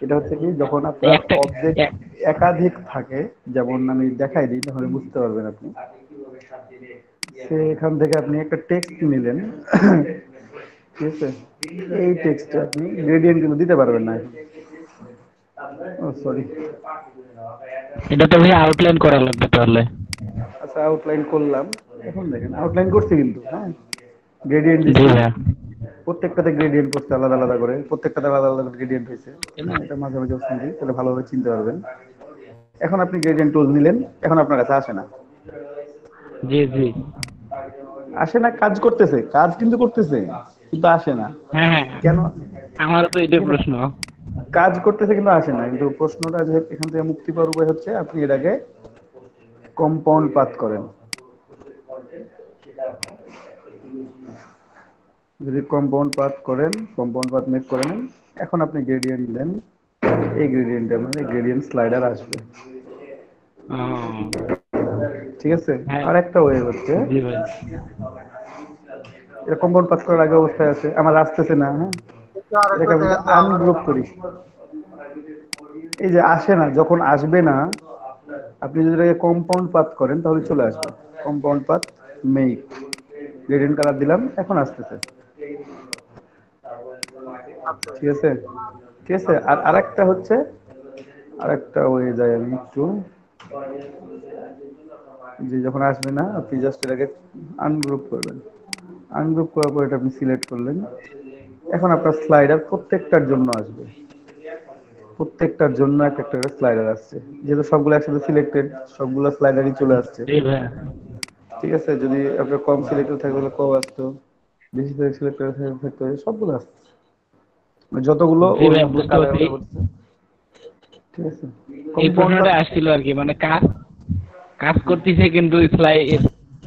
এটা হচ্ছে কি, যখন আপনার একটা অবজেক্ট এক- একাধিক থাকে, যেমন আমি দেখাই দিই তাহলে বুঝতে পারবেন আপনি। সেখান থেকে আপনি একটা টেক্সট নিলেন, ঠিক আছে? এই টেক্সটে আপনি গ্রেডিয়েন্ট কিন্তু দিতে পারবেন না। ও সরি, এটা তো ভাই আউটলাইন করা লাগবে তাহলে। আচ্ছা আউটলাইন করলাম। এখন দেখেন আউটলাইন করছি কিন্তু, হ্যাঁ, গ্রেডিয়েন্ট জি দিচ্ছি। ভাইয়া। প্রত্যেকটাতে গ্রেডিয়েন্ট করছে আলাদা আলাদা করে, প্রত্যেকটাতে আলাদা আলাদা করে গ্রেডিয়েন্ট হয়েছে। হ্যাঁ, এটা মাঝে মাঝে শুনছি, তাহলে ভালোভাবে চিনতে পারবেন। এখন আপনি গ্রেডিয়েন্ট টুল নিলেন, এখন আপনার কাছে আসে না। জি জি। আসে না, কাজ করতেছে, কাজ কিন্তু করতেছে, কিন্তু আসে না। হ্যাঁ হ্যাঁ, কেন? আমারও তো এটাই প্রশ্ন। কাজ করতেছে কিন্তু আসে না। কিন্তু প্রশ্নটা যে এখান থেকে মুক্তি পাওয়ার উপায় হচ্ছে আপনি এটাকে কম্পাউন্ড পাথ করেন। যদি কম্পাউন্ড পাথ করেন, কম্পাউন্ড পাথ মেক করে নেন, এখন আপনি গ্রেডিয়েন্ট দেন, এই গ্রেডিয়েন্টের মানে গ্রেডিয়েন্ট স্লাইডার আসবে। ও, ঠিক আছে? হ্যাঁ। আর একটা ওয়ে হচ্ছে, জি ভাই। এটা কম্পাউন্ড পাথ করার আগে অবস্থায় আছে, আমার আসতেছে না, হ্যাঁ, এটাকে আমি আনগ্রুপ করি। এই যে আসে না, যখন আসবে না, আপনি যদি এটাকে কম্পাউন্ড পাথ করেন তাহলে চলে আসবে। Compound path make, gradient colour দিলাম, এখন আসতেছে। ঠিক আছে? ঠিক আছে। আর আরেকটা হচ্ছে, আরেকটা ওয়ে যায়, আমি একটু, যে যখন আসবে না আপনি জাস্ট এটাকে আনগ্রুপ করবেন। আনগ্রুপ করার পর এটা আপনি সিলেক্ট করলেন, এখন আপনার স্লাইডার প্রত্যেকটার জন্য আসবে। প্রত্যেকটার জন্য একটা একটা স্লাইডার আসছে, যেহেতু সবগুলো একসাথে সিলেক্টেড, সবগুলো স্লাইডারই চলে আসছে। জি ভাইয়া। ঠিক আছে? যদি আপনার কম সিলেক্টেড থাকে তাহলে কম আসতো, বেশি সিলেক্টেড থাকতে সবগুলো আসছে, মানে যতগুলো জি ওর ভাইয়া, মধ্যে বুঝতে কালার পারছি। হচ্ছে। ঠিক আছে? এই কম্পাউন্ড প্রশ্নটা আসছিল আর কি, মানে কাজ কাজ করতেছে কিন্তু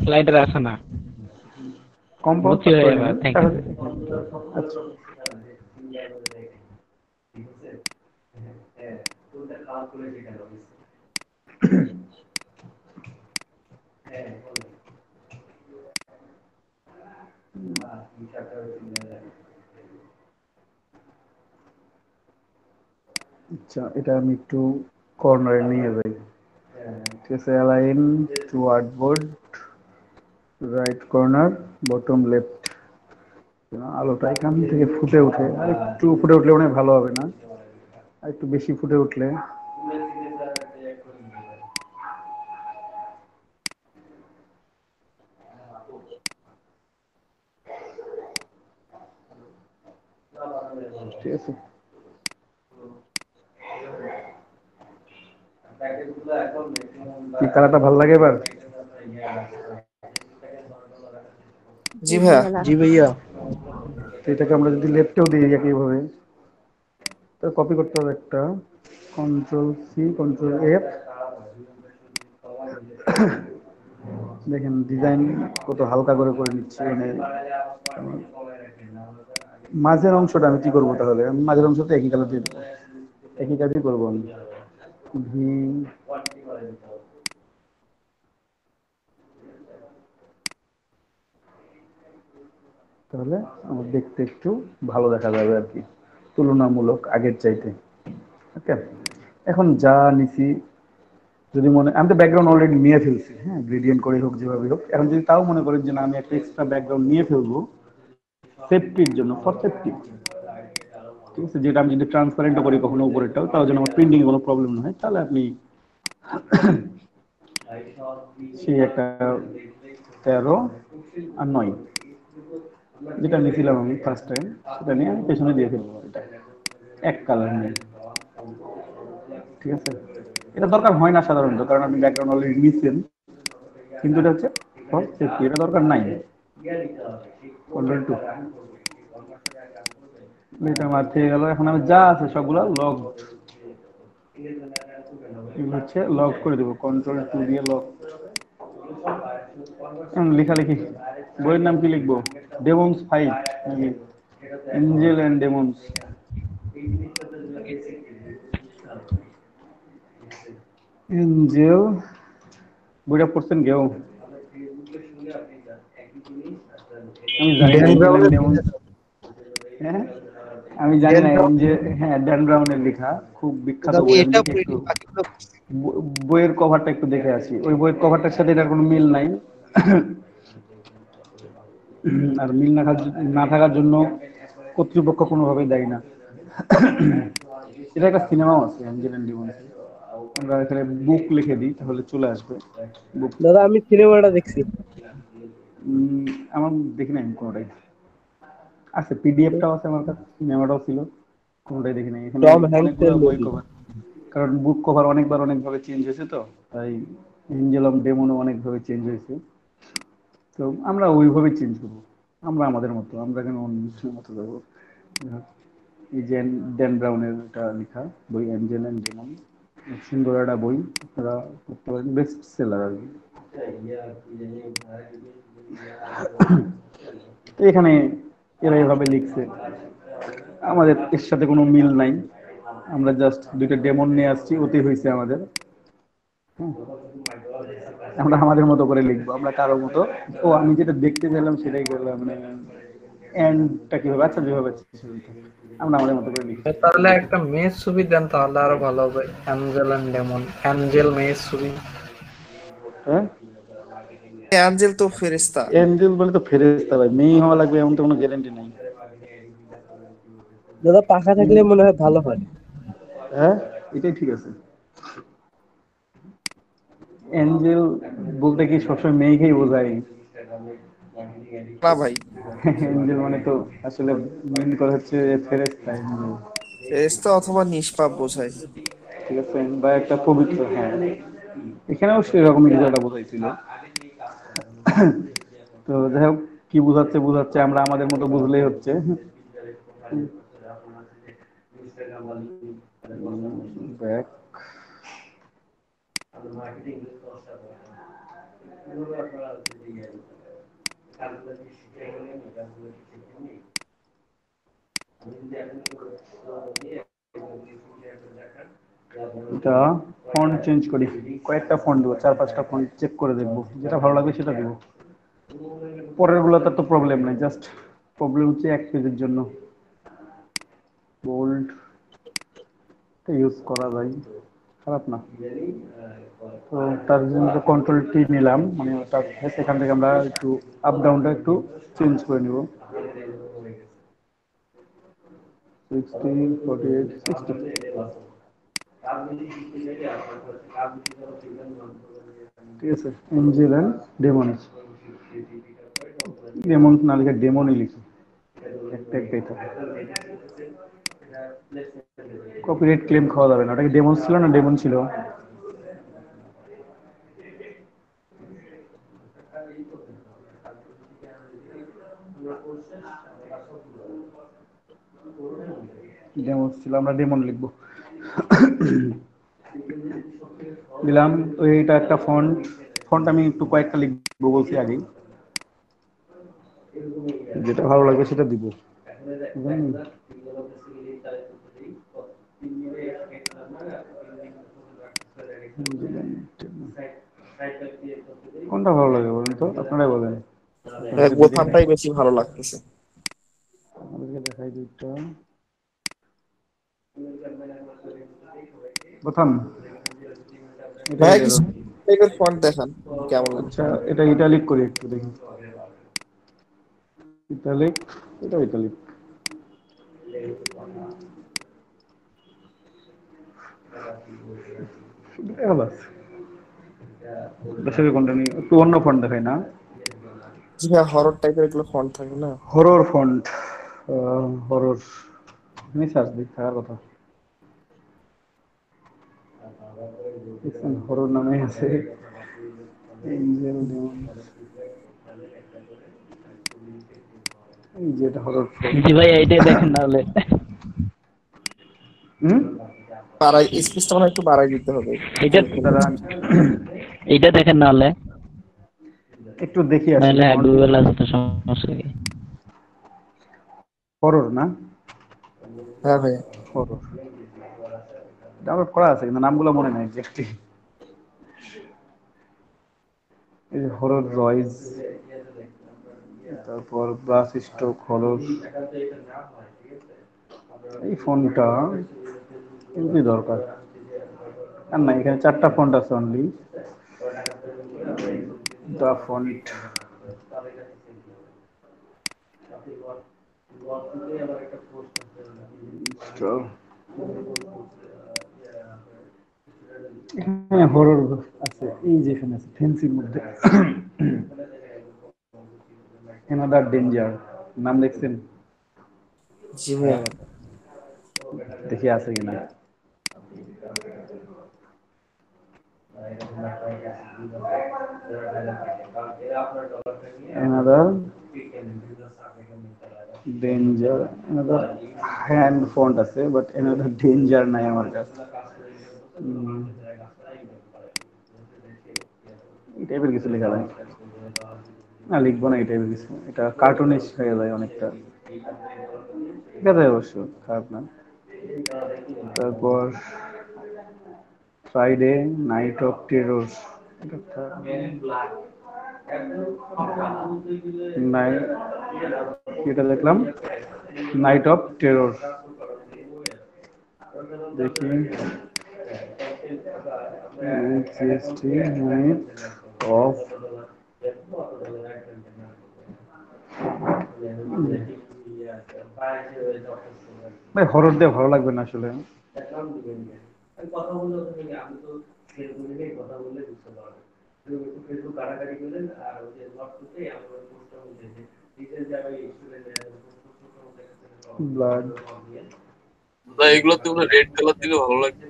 স্লাইডার আসে না। কম্পাউন্ড বুঝছি পাথ ভাই, করে এবার নেবেন থ্যাংক ইউ। তাহলে। আচ্ছা, আচ্ছা, এটা আমি একটু কর্নারে নিয়ে যাই। ঠিক আছে? Align to artboard, right corner, bottom left. আলোটা এখান থেকে ফুটে উঠে, আর একটু ফুটে উঠলে অনেক ভালো হবে না? আর একটু বেশি ফুটে উঠলে, ঠিক আছে? কি কালারটা ভালো লাগে এবার? জি ভাইয়া। জি ভাইয়া। তো এটাকে আমরা যদি লেফটেও দিই একইভাবে, তো কপি করতে হবে একটা, কন্ট্রোল সি, কন্ট্রোল এফ। দেখেন ডিজাইন কত হালকা করে করে নিচ্ছে। মানে মাঝের অংশটা আমি কি করবো তাহলে? আমি মাঝের অংশটা একই কালার দিয়ে দেবো, একই কাজই করবো আমি। ভি, তাহলে আমার দেখতে একটু ভালো দেখা যাবে আর কি, তুলনামূলক আগের চাইতে। ওকে, এখন যা নিছি, যদি মনে, আমি তো ব্যাকগ্রাউন্ড অলরেডি নিয়ে ফেলছি, হ্যাঁ, গ্রেডিয়েন্ট করে হোক যেভাবে হোক। এখন যদি তাও মনে করেন যে না, আমি একটা এক্সট্রা ব্যাকগ্রাউন্ড নিয়ে ফেলবো সেফটির জন্য, ফর সেফটি, ঠিক আছে, যেটা আমি যদি ট্রান্সপারেন্টও করি কখনো উপরেরটাও, তাও যেন আমার প্রিন্টিং এ কোনো প্রবলেম না হয়, তাহলে আপনি সেই একটা 13 আর 9 যেটা নিয়েছিলাম আমি ফার্স্ট টাইম, সেটা নিয়ে আমি পেছনে দিয়ে ফেলবো, এটা এক কালার নিয়ে। ঠিক আছে? এটা দরকার হয় না সাধারণত, কারণ আপনি ব্যাকগ্রাউন্ড অলরেডি নিচ্ছেন, কিন্তু এটা হচ্ছে ফর সেফটি, এটা দরকার নাই। কন্ট্রোল 2, এটা আমার থেকে গেল। এখন আমি যা আছে সবগুলো লগ, এগুলো হচ্ছে লক করে দেবো, কন্ট্রোল 2 দিয়ে লক। লেখালেখি, বইয়ের নাম কি লিখবো? ডেমন্স 5 নাকি এঞ্জেল এন্ড ডেমন্স? এঞ্জেল বইটা পড়ছেন কেউ? আমি জানি না ড্যান এঞ্জেল এন্ড ব্রাউনের ডেমন। হ্যাঁ, আমি জানি ড্যান না ব্রাউন এঞ্জেল, হ্যাঁ ড্যান ব্রাউনের লেখা, খুব বিখ্যাত আমি বই। আমি এটা দেখি একটু পড়িনি, বাকিগুলো পড়ছি। বইয়ের কভারটা একটু দেখে আসি। ওই বইয়ের কভারটার সাথে এটার কোনো মিল নাই। আর মিল না থাকার জন্য কর্তৃপক্ষ কোনোভাবেই দায়ী না। এটা একটা সিনেমাও আছে এঞ্জেল এন্ড ডেমন। আমরা এখানে বুক লিখে দিই তাহলে চলে আসবে বুক। দাদা আমি সিনেমাটা দেখছি। আমার দেখি নাই কোনোটাই। আছে, পিডিএফটাও আছে আমার কাছে, সিনেমাটাও ছিল, কোনোটাই দেখি নাই। এখানে টম হ্যাঙ্কসের অনেকগুলো বই মুভি। কভার, কারণ বুক কভার অনেকবার অনেকভাবে চেঞ্জ হয়েছে, তো তাই এঞ্জেল অফ ডেমনও অনেকভাবে চেঞ্জ হয়েছে। তো আমরা ওইভাবেই চেঞ্জ করবো, আমরা আমাদের মতো, আমরা কেন অন্য কিছুর মতো যাবো। এই যে ড্যান ব্রাউনের এটা লেখা বই এঞ্জেল অ্যান্ড ডেমন, সুন্দর একটা বই, আপনারা পড়তে পারেন, বেস্ট সেলার আর কি। তো এখানে এরা এভাবে লিখছে, আমাদের এর সাথে কোনো মিল নাই। আমরা জাস্ট দুইটা ডেমন নিয়ে আসছি, ওতেই হয়েছে আমাদের। হুম, আমরা আমাদের মতো করে লিখবো, আমরা কারো মতো। ও আমি যেটা দেখতে চাইলাম সেটাই করলাম, মানে এন্ডটা কিভাবে, আচ্ছা যেভাবে আমরা আমাদের মতো করে লিখছি। তাহলে একটা মেয়ের ছবি দেন, তাহলে আরো ভালো হবে। অ্যাঞ্জেল এন্ড ডেমন, অ্যাঞ্জেল মেয়ের ছবি। হ্যাঁ, অ্যাঞ্জেল তো ফেরেশতা। এঞ্জেল বলে তো ফেরেশতা ভাই, মেয়ে হওয়া লাগবে এমন তো কোনো গ্যারান্টি নাই। দাদা পাখা থাকলে মনে হয় ভালো হয়। হ্যাঁ, এটাই ঠিক আছে। এঞ্জেল বলতে কি সবসময় মেয়েকেই বোঝায়? না ভাই, এঞ্জেল মানে তো আসলে মিন করা হচ্ছে ফেরেশতা, এঞ্জেল। ফেরেশতা অথবা নিষ্পাপ বোঝায়। ঠিক আছে, বা একটা পবিত্র, হ্যাঁ এখানেও সেরকমই কিছু একটা বোঝাইছিল। তো যাই হোক, কি বোঝাচ্ছে বোঝাচ্ছে, আমরা আমাদের মতো বুঝলেই হচ্ছে। ব্যাক, এটা ফন্ট চেঞ্জ করি, কয়েকটা ফন্ট দেবো, 4-5টা ফন্ট চেক করে দেখবো, যেটা ভালো লাগবে সেটা দেবো। পরের গুলো তো প্রবলেম নেই, জাস্ট প্রবলেম হচ্ছে এক পেজের জন্য। বোল্ড ইউজ করা যায়, খারাপ না। তো তার জন্য কন্ট্রোল টি নিলাম, মানে ওটা সেখান থেকে আমরা একটু আপ ডাউনটা একটু চেঞ্জ করে নিব। 60, 48, 60। ঠিক আছে, এঞ্জেল অ্যান্ড ডেমনস, ডেমন না লিখে ডেমনই লিখি, একটা একটাই থাকে। কপিরাইট ক্লেম খাওয়া যাবে না। ওটা কি ডেমন ছিল না ডেমন ছিল? ডেমন ছিল, আমরা ডেমন লিখবো। দিলাম। ওইটা একটা ফন্ট, ফন্ট আমি একটু কয়েকটা লিখবো বলছি আগেই, যেটা ভালো লাগবে সেটা দিব। বুঝলেন? কোনটা ভালো লাগে বলেন তো, আপনারাই বলেন। আপনাদেরকে দেখে নেই, গোথামটাই বেশি ভালো লাগতেছে। আমাদেরকে দেখাই দুইটা। প্রথম এটাই ভাইয়া গেল। কিছু টাইপের ফন্ট দেখান, কেমন লাগে। আচ্ছা, এটা ইটালিক করি একটু দেখি। ইটালিক, এটা ইটালিক। বেশি কোনটা নিয়ে একটু অন্য ফন্ট দেখাই না? জি ভাইয়া, হরর টাইপের এগুলো ফন্ট থাকে না। হরর ফন্ট, হরর সার্চ দিক থাকার কথা। হরর নামে আছে এঞ্জেল ডেমন, এই যে এটা হরর ফন্ট। জি ভাই, এইটাই দেখেন নাহলে। হুম, বাড়াই, স্পেসটা মানে একটু বাড়াই দিতে হবে। এইটা দাঁড়ান এইটা দেখেন নাহলে, একটু দেখি আসি নাহলে ফন্ট। গুগল আছে তো সমস্যা কি। হরর না, হ্যাঁ ভাইয়া, হরর ডাউনলোড করা আছে কিন্তু নামগুলো মনে নাই এক্স্যাক্টলি। এই যে হরর রয়েস, তারপর ব্রাশ স্ট্রোক হরর। এই ফোনটা কি দরকার আর না, এখানে 4টা ফন্ট আছে অনলি। দা ফন্ট হ্যাঁ হরর আছে, এই যে এখানে আছে ফেন্সির মধ্যে অ্যানাদার ডেঞ্জার, নাম দেখছেন? জি ভাইয়া। দেখি আছে কিনা। Another danger, another hand font আছে বাট অ্যানাদার ডেঞ্জার নাই আমার কাছে। এই টাইপের কিছু লেখা যায় না, লিখবো না এই টাইপের কিছু, এটা কার্টুনিশ হয়ে যায় অনেকটা। ঠিক আছে, অবশ্য খারাপ না। তারপর ফ্রাইডে নাইট অফ টেরর, এটা দেখলাম নাইট অফ টেরর। দেখি নাইট অফ, ভাই হরর দিয়ে ভালো লাগবে না আসলে। ব্লাড, ভাই এগুলোতে মনে রেড কালার দিলে ভালো লাগবে।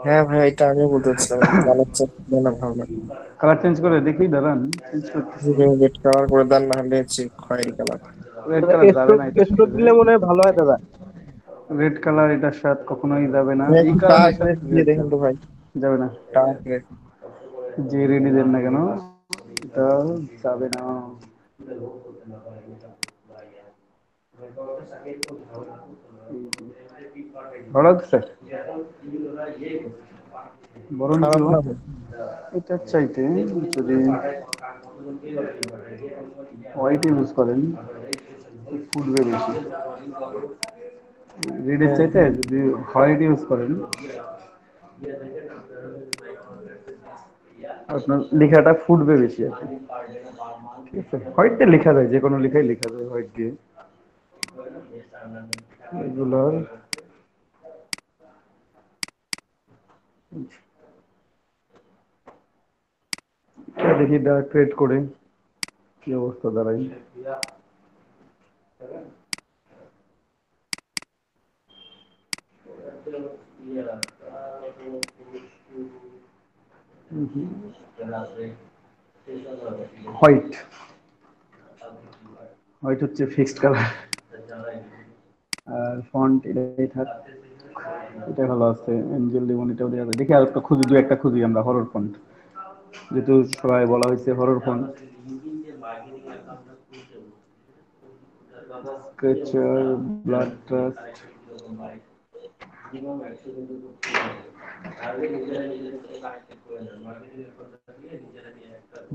হ্যাঁ ভাইয়া, এটা আমিও বলতে চাচ্ছিলাম, কালার চেঞ্জ করে না ভালো লাগে। কালার চেঞ্জ করে দেখি, দাঁড়ান চেঞ্জ করতেছি। রেড কালার করে দেন, না হলে হচ্ছে খয়েরি কালার। রেড কালার যাবে না এটার স্ট্রোক সাথে, দিলে মনে হয় ভালো হয় দাদা। রেড কালার এটার সাথে কখনোই যাবে না, এই একটু কারণের ডার্ক সাথে রেড দিয়ে দেখেন তো ভাই, যাবে না। Dark red. যে রেডি দেন না কেন এটা যাবে না। ভালো লাগছে বরঞ্চ খারাপ না ভাই। এটার চাইতে যদি হোয়াইট ইউজ করেন ফুটবে বেশি। রেডের হ্যাঁ চাইতে যদি হোয়াইট ইউজ করেন আপনার লেখাটা ফুটবে বেশি আর কি। ঠিক আছে, হোয়াইটে লেখা যায়, যে কোনো লেখাই লেখা যায় হোয়াইট দিয়ে। রেগুলার দেখি ডার্ক রেড করে কি অবস্থা দাঁড়ায়। হোয়াইট, হোয়াইট হচ্ছে ফিক্সড কালার। আর ফন্ট এটাই থাক, এটা ভালো আছে। এঞ্জেল লিমন এটাও দেওয়া যায়। দেখি আর একটা খুঁজি, দু একটা খুঁজি আমরা হরর ফন্ট, যেহেতু সবাই বলা হয়েছে horror font. Sketcher, blood trust,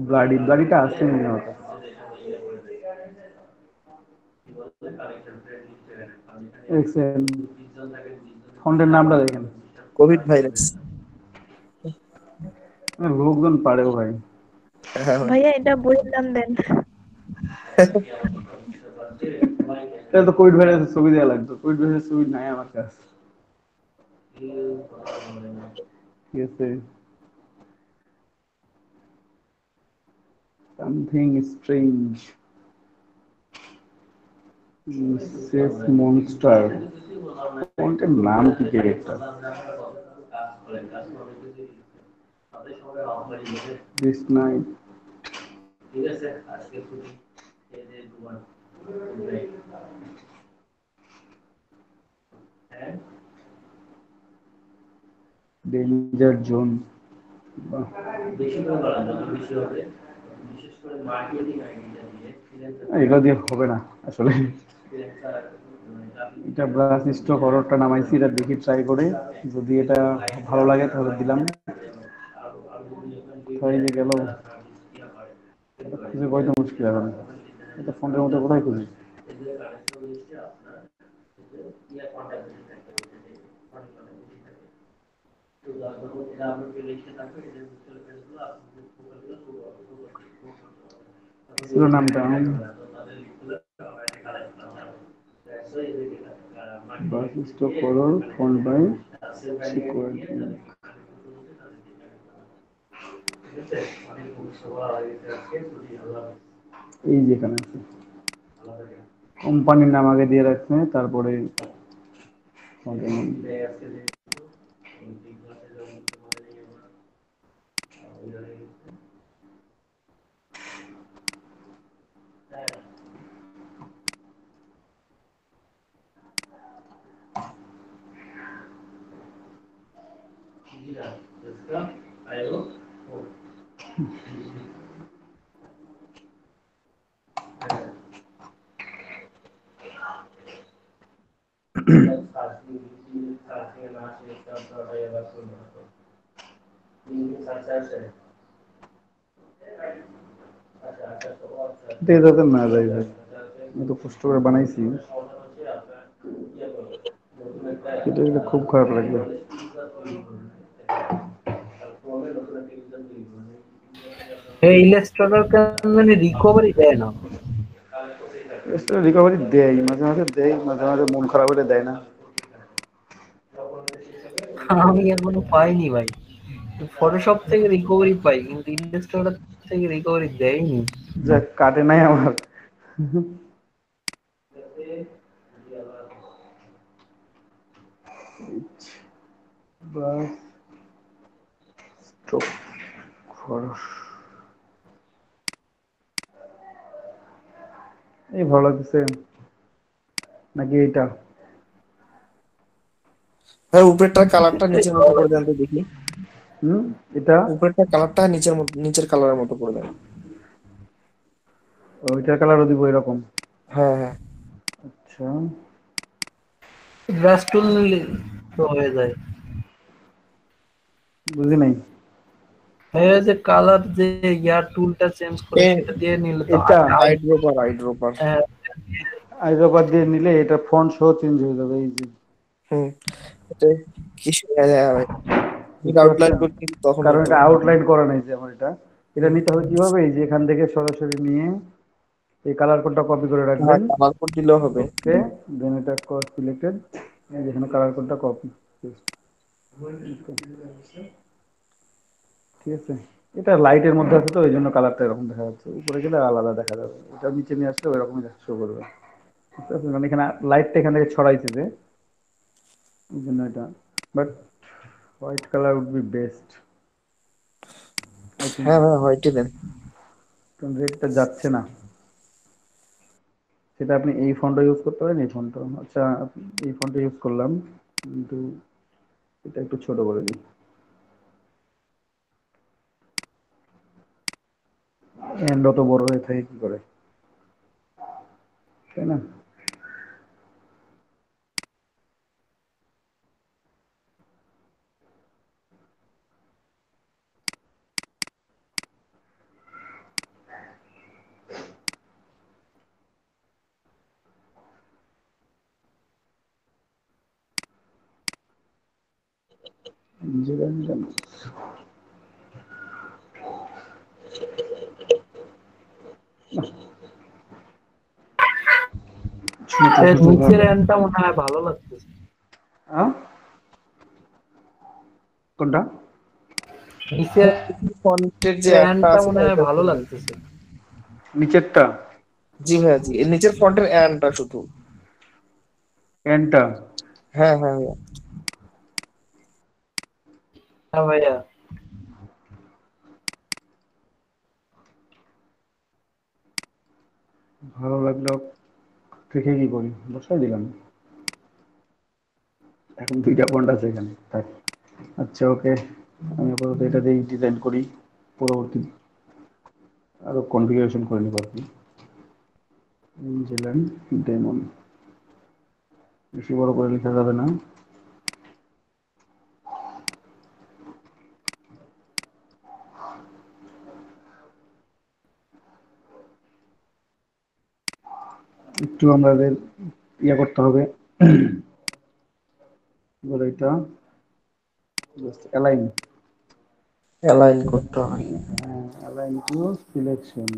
bloody, ব্লাডিটা আছে মনে হয়। দেখছেন ফন্টের নামটা দেখেন, কোভিড ভাইরাস। লোকজন পারেও ভাই। হ্যাঁ ভাই। ভাইয়া এটা বইয়ের নাম দেন। তাহলে তো কোভিড ভাইরাসের ছবি দেওয়া লাগতো, কোভিড ভাইরাসের ছবি নাই আমার কাছে। ঠিক আছে, সামথিং স্ট্রেঞ্জ, মিসেস মনস্টার, ফন্টের নাম কি character? This night, danger zone. এগুলো দিয়ে হবে না আসলে। এটা ব্রাশ স্ট্রোক হররটা নামাইছি, এটা দেখি ট্রাই করে, যদি এটা ভালো লাগে তাহলে দিলাম। তাই যে গেল খুঁজে পাই তো মুশকিল এখন। এটা ফোনের মধ্যে কোথায় খুঁজি? ছিল নামটা বৈশিষ্ট্য করো ফোন বাই সিকিউরিটি। এই যেখানে আছে কোম্পানির নাম আগে দিয়ে রাখছে, তারপরে যাতে না যাই ভাই, আমি তো কষ্ট করে বানাইছি, এটা এটা খুব খারাপ লাগবে। ইলাস্ট্রেটর কেন মানে রিকভারি দেয় না? রিকভারি দেয়, মাঝে মাঝে দেয়, মাঝে মাঝে মন খারাপ হলে দেয় না। আমি এখনো পাইনি ভাই। ফটোশপ থেকে রিকভারি পাই, কিন্তু ইলাস্ট্রেটর থেকে রিকভারি দেয়নি। যাক, কাটে নাই আমার। বাস স্টপ খরচ। এই ভালো লাগতেছে নাকি এইটা? ভাই উপরেরটার কালারটা নিচের মতো করে দেন তো দেখি। এটা উপরেরটার কালারটা নিচের কালারের মতো করে দেন। ওইটার কালারও দিব এরকম? হ্যাঁ হ্যাঁ। আচ্ছা, ব্রাশ টুল নিলে তো হয়ে যায়। বুঝি নাই। এই যে কালার যে ইয়ার টুলটা চেঞ্জ করে সেটা দিয়ে নিলে তো এটা আইড্রপার। হ্যাঁ, আইড্রপার দিয়ে নিলে এটা ফন্ট সহ চেঞ্জ হয়ে যাবে, এই যে। এটা কিছু বুঝতে আউটলাইন পারছেন? করে কিন্তু তখন কারণ হতো। এটা আউটলাইন করা নাই যে আমার, এটা নিতে হবে কিভাবে? এই যে এখান থেকে সরাসরি নিয়ে এই কালার কোডটা কপি করে হ্যাঁ, রাখবেন। কালার কোড দিলেও হবে। ওকে, দেন এটা সিলেক্টেড, যেখানে কালার কোডটা কপি। ঠিক আছে, এটা লাইটের মধ্যে আছে তো এই জন্য কালারটা এরকম দেখা যাচ্ছে, উপরে গেলে আলাদা দেখা যাবে, এটা নিচে নিয়ে আসলে ওইরকমই শো করবে। বুঝতে পারছেন? মানে এখানে লাইটটা এখান থেকে ছড়াইছে যে, এই জন্য এটা। But white colour would be best I think, হ্যাঁ ভাই হোয়াইটে দেন। কারণ রেডটা যাচ্ছে না। সেটা আপনি এই ফন্টটা ইউজ করতে পারেন, এই ফন্টটা। আচ্ছা, এই ফন্টটা ইউজ করলাম, কিন্তু এটা একটু ছোট করে দিই। এন্ড অত বড় হয়ে থাকে কি করে, তাই না? ছোট ছোট নিচের এন্ডটা মনে হয় ভালো লাগতেছে। কোনটা? নিচের ফন্টের যে অ্যাডটা এন্ডটা আছে না মনে হয় এটা ভালো সুন্দর। লাগতেছে। নিচেরটা? জি ভাইয়া জি, এর নিচের ফন্টের অ্যাডটা শুধু। এন্ডটা? হ্যাঁ হ্যাঁ ভাইয়া। হ্যাঁ ভাইয়া। ভালো লাগলো, দেখে কি করি, বসাই দিলাম। এখন দুইটা ফন্ট আছে এখানে, থাক। আচ্ছা ওকে, আমি আপাতত এটা দিয়েই ডিজাইন করি, পরবর্তী আরো কনফিগারেশন করে নিব আর কি। নিউজিল্যান্ড ডেমন, বেশি বড় করে লেখা যাবে না। একটু আমাদের ইয়ে করতে হবে, বলে এটা অ্যালাইন, অ্যালাইন করতে হয়। Align to selection.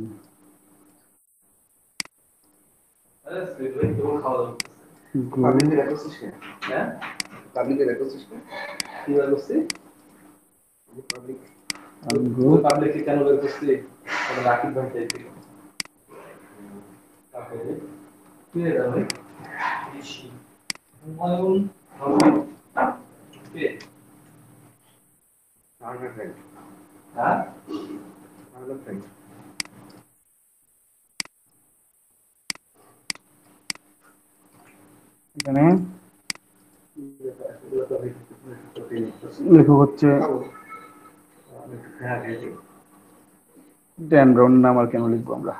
এখানে লেখক হচ্ছে ড্যান ব্রাউন। নাম আর কেন লিখবো আমরা,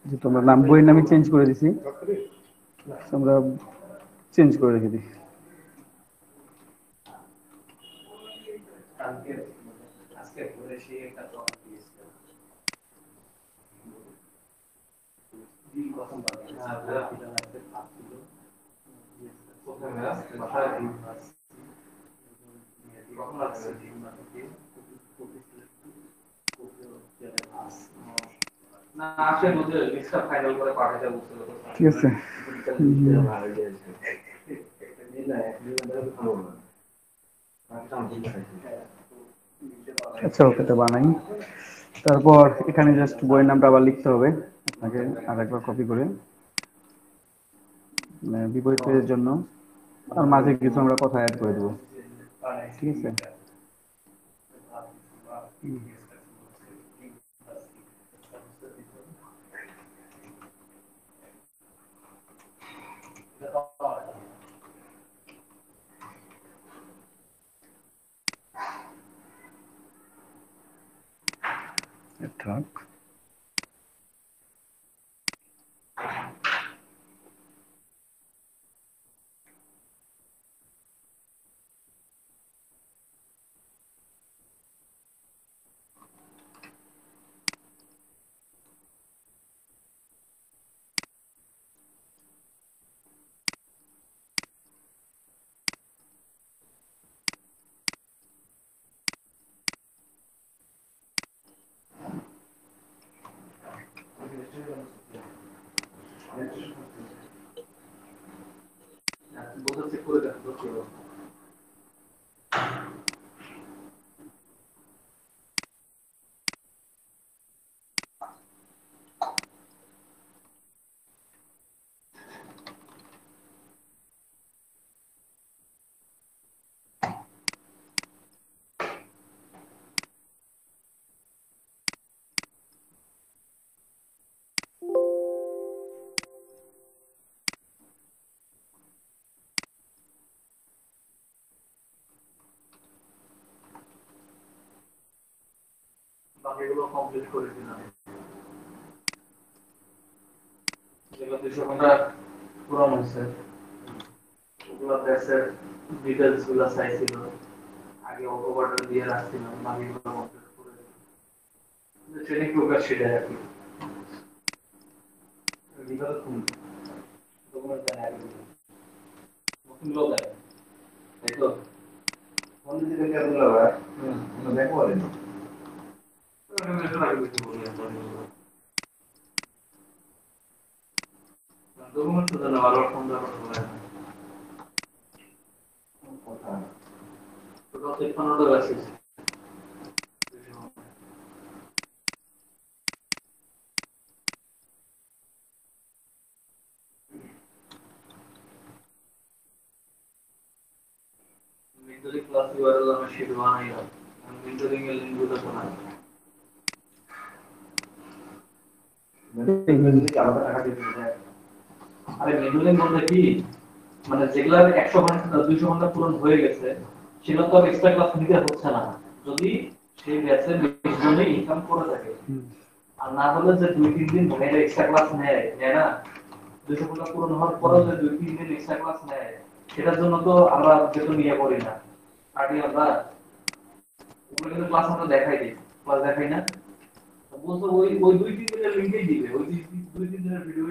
যেহেতু আমরা নাম বইয়ের নামে চেঞ্জ করে দিছি, আমরা চেঞ্জ করে রেখে দিই। ঠিক আছে, আচ্ছা ওকে তো বানাই। তারপর এখানে জাস্ট বইয়ের নামটা আবার লিখতে হবে আপনাকে আরেকবার কপি করে, বিপরীত পেজের জন্য। আর মাঝে কিছু আমরা কথা অ্যাড করে দেবো, ঠিক আছে। থাক, বাকিগুলো কমপ্লিট করে দিলাম। যেগুলো 200 ঘন্টা পুরানো হয়েছে ওগুলো ব্যাচের ডিটেলস গুলো চাইছিল, আগে অটোবার্টার দিয়ে রাখছিলাম, বাকিগুলো কমপ্লিট করে দিলাম। ট্রেনিং প্রোগ্রাম সেটা আর কি লিভার কোন ডকুমেন্ট দেয় আগে নতুন লো দেয়, তাই তো কোন দিকে কেন লাগা আমরা দেখো আরে এটা আগে কিছু বলি আমরা ডকুমেন্ট তো না আরো ফোন দেওয়া হবে কথা তো কত ফোনটা আছে মেন্টরিং ক্লাস ইউআরএল আমরা শিট বানাইলাম, মেন্টরিং এর লিংক গুলো বানাই মেন্টরিং কি আলাদা টাকা দিতে হয়। আরে মেন্টরিং বলতে কি মানে যেগুলা 100 ঘন্টা 200 ঘন্টা পূরণ হয়ে গেছে সেগুলো তো এক্সট্রা ক্লাস নিতে হচ্ছে না, যদি সেই ব্যাচের 20 জনে ইনকাম করে থাকে। আর না হলে যে 2-3 দিন ভাইরা এক্সট্রা ক্লাস নেয় না 200 ঘন্টা পূরণ হওয়ার পরেও যে 2-3 দিন এক্সট্রা ক্লাস নেয়, সেটার জন্য তো আমরা বেতন নিয়ে করি না, কাটি আমরা ওগুলো কিন্তু ক্লাস আমরা দেখাই দিই, ক্লাস দেখাই না বলতো ওই 2-3 দিনের লিংকই দিবে, ওই 2-3 দিনের ভিডিও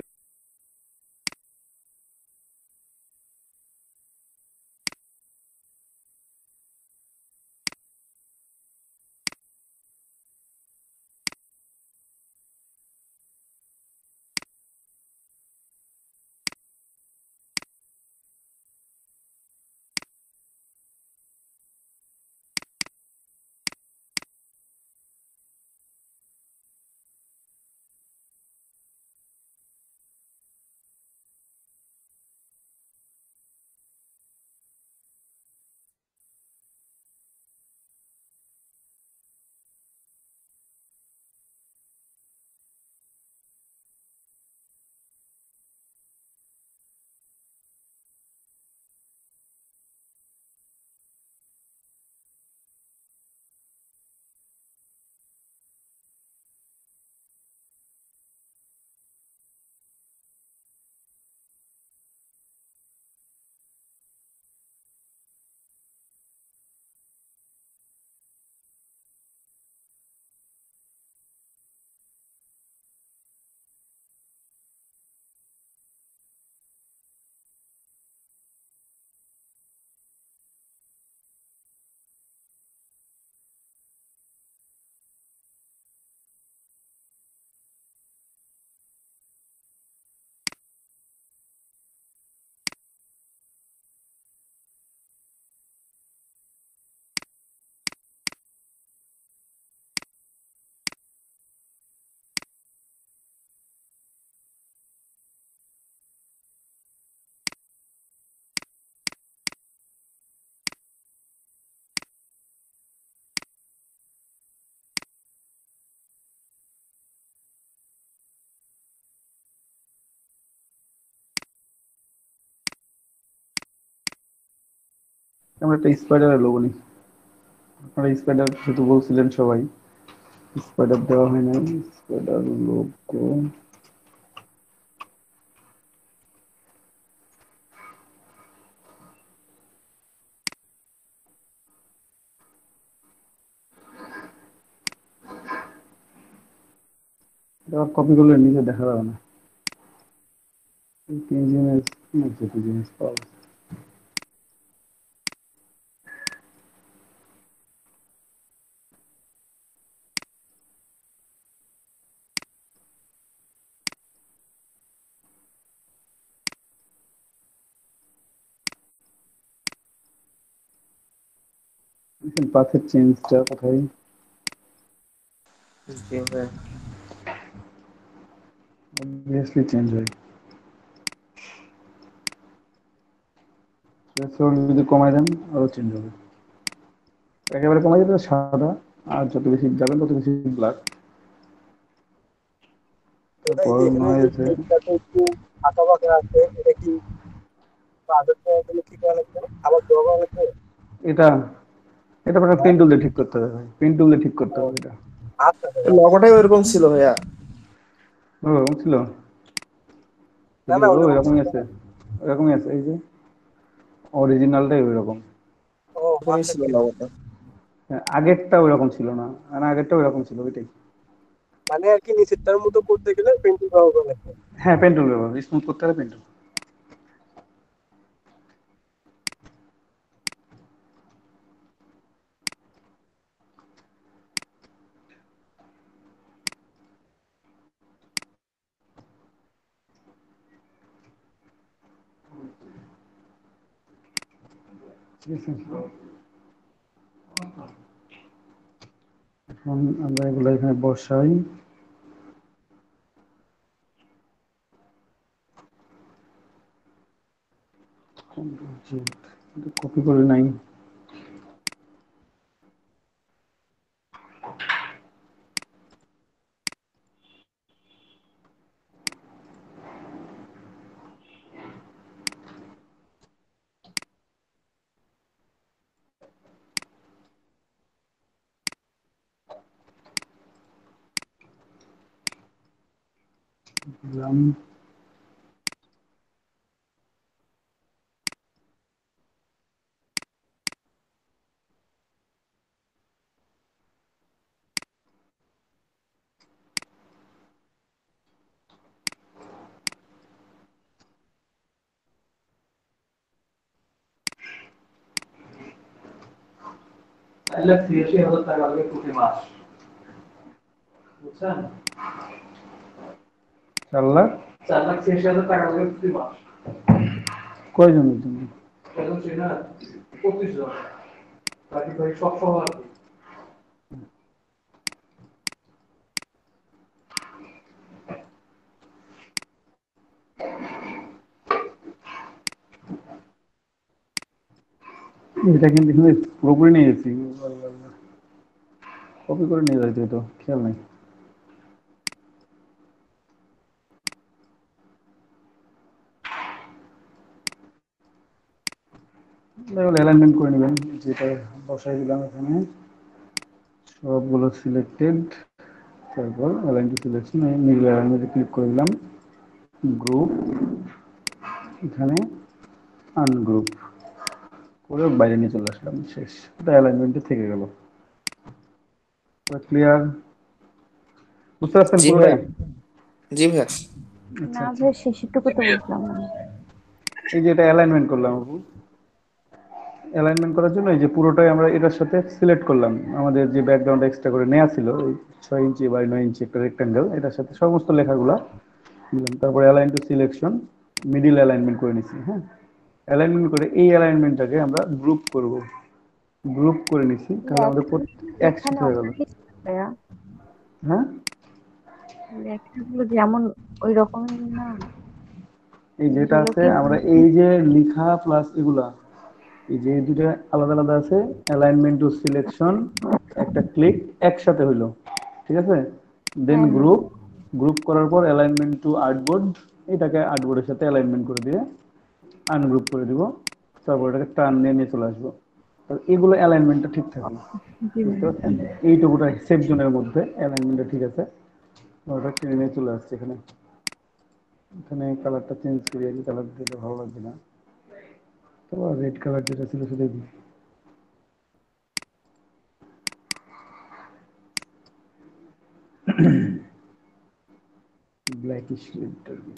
আমরা একটা স্পাইডারের লোগো নিই। আপনারা স্পাইডার যেহেতু বলছিলেন সবাই, স্পাইডার দেওয়া হয় নাই। স্পাইডার লোগো কপি করলে নিচে দেখা যাবে না। জিনিস পাওয়া পাথের চেঞ্জটা কোথায়? জি ভাই। অবভিয়াসলি চেঞ্জ হয়। থ্রেশহোল্ড যদি কমায় দেন আরো চেঞ্জ হবে। একেবারে কমাই দিলে সাদা, আর যত বেশি যাবেন তত বেশি ব্ল্যাক। তারপর এখানে যে নয়েজে ক্লিপটাতে একটু ফাঁকা ফাঁকা আছে, এটা কি আদর্শ জন্য কি করা লাগবে, আবার ড্র করা লাগবে? এটা এটা আপনার পেন টুল দিয়ে ঠিক করতে হবে ভাই, পেন টুল দিয়ে ঠিক করতে হবে এটা। আচ্ছা ভাই, লগোটাই ওইরকম ছিল ভাইয়া। ওরকম ছিল? না না ও ওরকম এরকমই ছিল আছে, না। এরকমই আছে। এই যে অরিজিনালটাই ওই রকম। ও ওরকমই আচ্ছা ছিল ঠিক আছে। লগোটা। আগেরটা ওইরকম ছিল না, মানে আগেরটা ওইরকম ছিল ওইটাই। মানে আর কি নিচেরটার মতো করতে গেলে পেন্টিং ব্যবহার করা লাগবে। হ্যাঁ পেন টুল ব্যবহার, স্মুথ করতে হবে পেন টুল। ঠিক আছে, এখন আমরা এগুলো এখানে বসাই। কপি করে নাই। দিলাম। তাহলে ৮৩,০০০ টাকা লাগে প্রতি মাস, বুঝছেন? ৪,৮৩,০০০ টাকা লাগে প্রতি মাস। কয়জনের জন্য? কয়জন ছিল না? 25 জন। বাকি ভাই সব সহ আর কি। এটা কিন্তু এখানে পুরোপুরি নিয়ে গেছি, কপি করে নিয়ে যাইতে তো খেয়াল নাই। অ্যালাইনমেন্ট করে নেবেন, যেটা বসাই দিলাম এখানে সবগুলো সিলেক্টেড। তারপর অ্যালাইন টু সিলেকশন, মিডল অ্যালাইনমেন্টে ক্লিক করে দিলাম। গ্রুপ, এখানে আনগ্রুপ করে বাইরে নিয়ে চলে আসলাম, শেষ। এটা অ্যালাইনমেন্টে থেকে গেল। ক্লিয়ার? বুঝতে পারছেন জি ভাই। পুরোটাই? জি ভাইয়া। আচ্ছা না আচ্ছা। ভাই, শেষেরটুকু তো বুঝলাম না। এই যে এটা অ্যালাইনমেন্ট করলাম আপু, অ্যালাইনমেন্ট করার জন্য এই যে পুরোটাই আমরা এটার সাথে সিলেক্ট করলাম। আমাদের যে ব্যাকগ্রাউন্ড এক্সট্রা করে নেওয়া ছিল, ওই 6 ইঞ্চি বাই 9 ইঞ্চি একটা রেক্টাঙ্গেল, এটার সাথে সমস্ত লেখাগুলা দিলাম। তারপরে align to selection, middle alignment করে নিছি। হ্যাঁ, অ্যালাইনমেন্ট করে এই অ্যালাইনমেন্টটাকে আমরা গ্রুপ করব। গ্রুপ করে নিছি, তাহলে আমাদের লেখানো একসাথে হয়ে গেল। ওখানে ভাইয়া, হ্যাঁ, লেখাগুলো যেমন ওই রকমই না, এই যেটা এগুলো আছে কি আমরা এই যে লিখা প্লাস এগুলা, এই যে দুটো আলাদা আলাদা আছে, অ্যালাইনমেন্ট টু সিলেকশন একটা ক্লিক একসাথে হইলো। ঠিক আছে, দেন হ্যাঁ হ্যাঁ। গ্রুপ, গ্রুপ করার পর অ্যালাইনমেন্ট টু আর্টবোর্ড, এটাকে আর্টবোর্ডের সাথে অ্যালাইনমেন্ট করে দিয়ে আনগ্রুপ করে দিব। তারপর এটাকে টান নিয়ে নিয়ে চলে আসবো। তো এগুলো অ্যালাইনমেন্টটা ঠিক থাকে, বুঝতে পারছেন? এইটুকুটা সেফ জোনের মধ্যে অ্যালাইনমেন্টটা ঠিক আছে। ওটা টেনে নিয়ে চলে আসছে এখানে। এখানে কালারটা চেঞ্জ করি, আর কালার দিলে ভালো লাগবে না, তো রেড কালার যেটা ছিল সেটাই দিই। ব্ল্যাকিশ রেডটা দিই।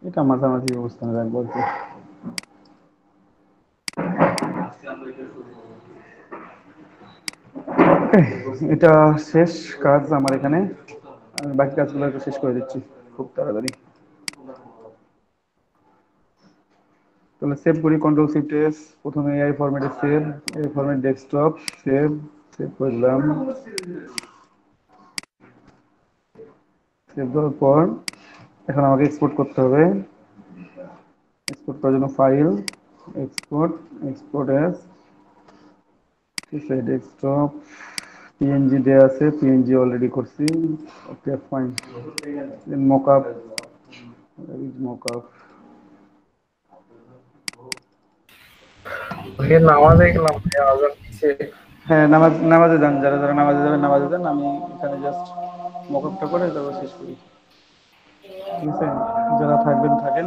এটা মাঝামাঝি অবস্থানে রাখবো আর কি। এটা শেষ কাজ আমার এখানে, আমি বাকি কাজগুলো একটু শেষ করে দিচ্ছি খুব তাড়াতাড়ি। তাহলে সেভ করি, কন্ট্রোল শিফট এস, প্রথমে এআই ফরম্যাটে save, AI format desktop, save, save করে দিলাম। সেভ দেওয়ার পর এখন আমাকে এক্সপোর্ট করতে হবে। এক্সপোর্ট করার জন্য ফাইল, এক্সপোর্ট, এক্সপোর্ট এস, ঠিক আছে, ডেস্কটপ, পিএনজি দেয়া আছে, পিএনজি অলরেডি করছি, ওকে ফাইন। দেন মকআপ, মকআপ। ভাইয়া নামাজে গেলাম, ভাইয়া আজান দিচ্ছে। হ্যাঁ, নামাজে যান, যারা যারা নামাজে যাবেন নামাজে যান, আমি এখানে জাস্ট মকআপটা করে তারপর শেষ করি, ঠিক আছে? যারা থাকবেন থাকেন।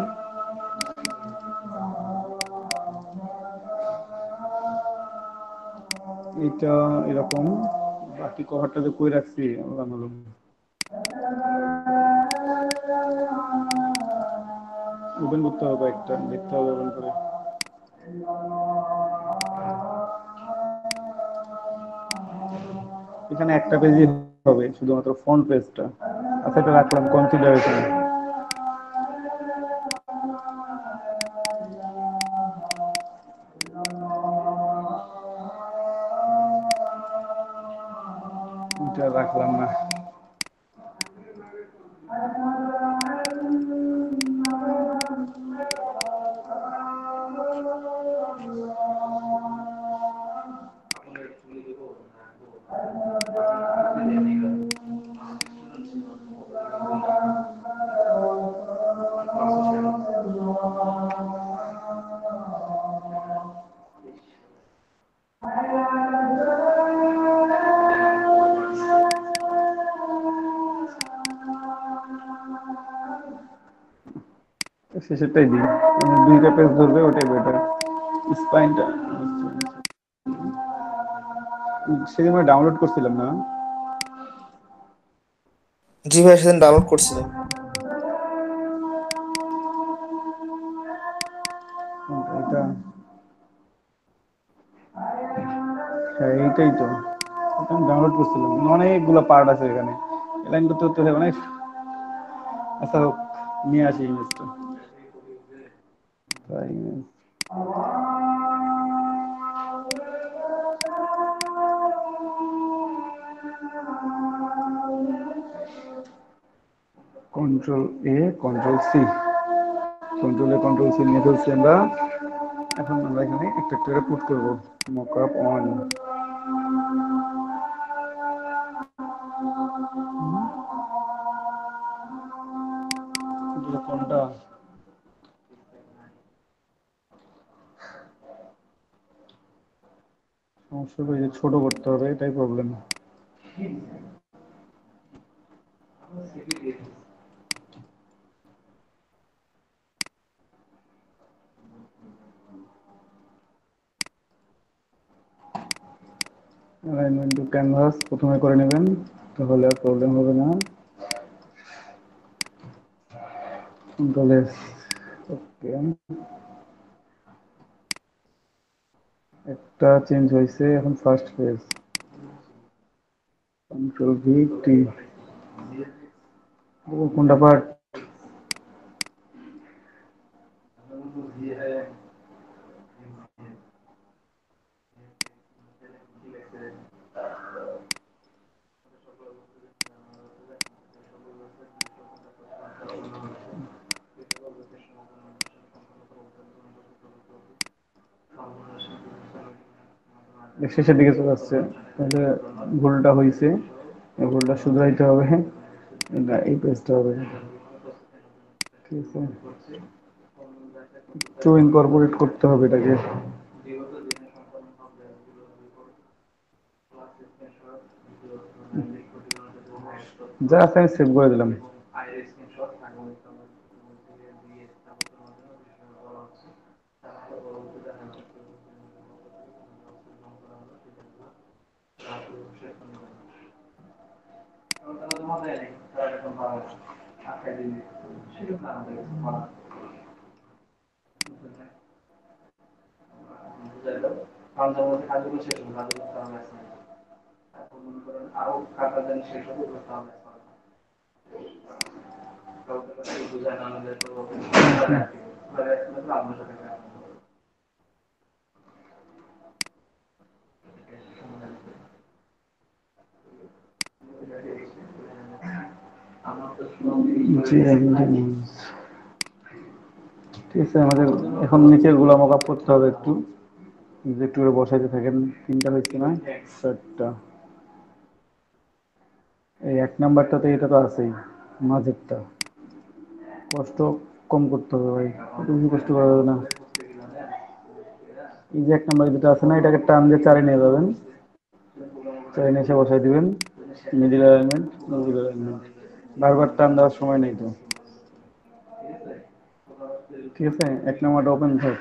এটা এরকম, বাকি কভারটা যে কই রাখছি আল্লাহ মালুম। ওপেন করতে হবে, কয়েকটা দেখতে হবে ওপেন করে। এখানে একটা পেজই হবে, শুধুমাত্র ফ্রন্ট পেজটা। আচ্ছা, এটা রাখলাম কনসিডারেশন। এটা রাখলাম না। শেষেরটাই দিই, দুইটা পেজ ধরবে, ওটাই বেটার। স্পাইনটা সেদিন আমরা ডাউনলোড করছিলাম না? জি ভাই, সেদিন ডাউনলোড করছিলেন। এটা, হ্যাঁ এইটাই তো, এটা আমি ডাউনলোড করছিলাম, অনেকগুলো পার্ট আছে এখানে, লাইন করতে করতে অনেক। আচ্ছা হোক, নিয়ে আসি ইমেজটা। কন্ট্রোল এ, কন্ট্রোল সি, কন্ট্রোল এ কন্ট্রোল সি নিয়ে ফেলছি আমরা। এখন আমরা এখানে একটা একটা করে পুট করবো। মকআপ অন, কোনটা? সমস্যা হয়ে ছোট করতে হবে, এটাই প্রবলেম। অ্যালাইনমেন্ট টু ক্যানভাস প্রথমে করে নেবেন, তাহলে আর প্রবলেম হবে না। কন্ট্রোল এস, ওকে, একটা চেঞ্জ হয়েছে, এখন first page. Control V T, কোনটা পার্ট? শেষের দিকে চলে আসছে, তাহলে ভুলটা হয়েছে, এই ভুলটা শুধরাইতে হবে, এই পেজটা হবে, ঠিক আছে? তো ইনকর্পোরেট করতে হবে এটাকে। যা আছে আমি সেভ করে দিলাম। জি, ঠিক আছে, আমাদের এখন নিচের গুলা মক করতে হবে একটু, যে একটু করে বসাইতে থাকেন। তিনটা হয়েছে না, চারটা। এই এক নাম্বারটাতে এটা তো আছেই, মাঝেরটা কষ্ট কম করতে হবে ভাই, এত বেশি কষ্ট করা যাবে না। এই যে এক নাম্বার যেটা আছে না, এটাকে টান দিয়ে চারে নিয়ে যাবেন, চারে নিয়ে এসে বসাই দিবেন। মিডিল অ্যালাইনমেন্ট, মিডিল অ্যালাইনমেন্ট, বারবার টান দেওয়ার সময় নেই তো। ঠিক আছে, এক নাম্বারটা ওপেন থাক,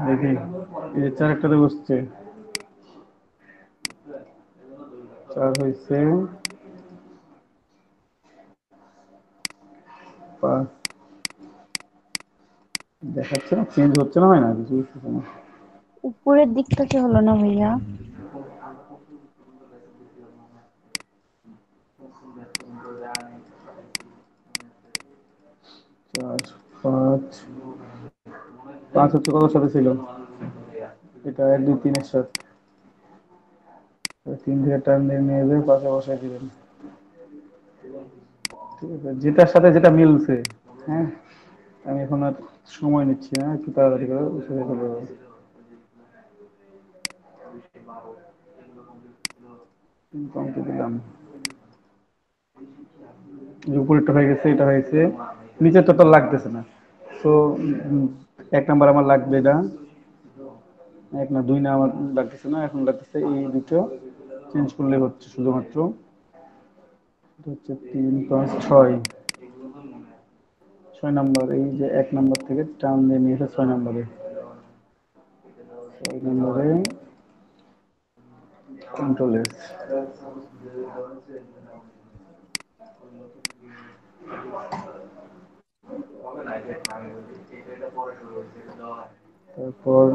দেখি এই যে চার একটাতে বসছে, চার হয়েছে, পাঁচ দেখাচ্ছে না, চেঞ্জ হচ্ছে না, হয় না কিছু বুঝতেছে না। উপরের দিকটা কি হলো না ভাইয়া? চার, পাঁচ, পাঁচ হচ্ছে কত সাথে ছিল, এটা এক দুই তিনের সাথে, তিন থেকে টার্ন দিয়ে নিয়ে যাবে, পাশে বসাই দিবেন। ঠিক আছে, যেটার সাথে যেটা মিলছে। হ্যাঁ, আমি এখন আর সময় নিচ্ছি না, একটু তাড়াতাড়ি করে শেষ করে দেবো। কমতে দিলাম, উপরেরটা হয়ে গেছে, এটা হয়েছে, নিচেরটা তো লাগতেছে না। তো এক নাম্বার আমার লাগবে এটা, এক না দুই না আমার লাগতেছে না, এখন লাগতেছে এই দুটো, চেঞ্জ করলে হচ্ছে শুধুমাত্র। এটা হচ্ছে তিন পাঁচ ছয়, ছয় নাম্বার, এই যে এক নাম্বার থেকে টার্ন দিয়ে নিয়েছে ছয় নাম্বারে, ছয় নাম্বারে কন্ট্রোল এস। তারপর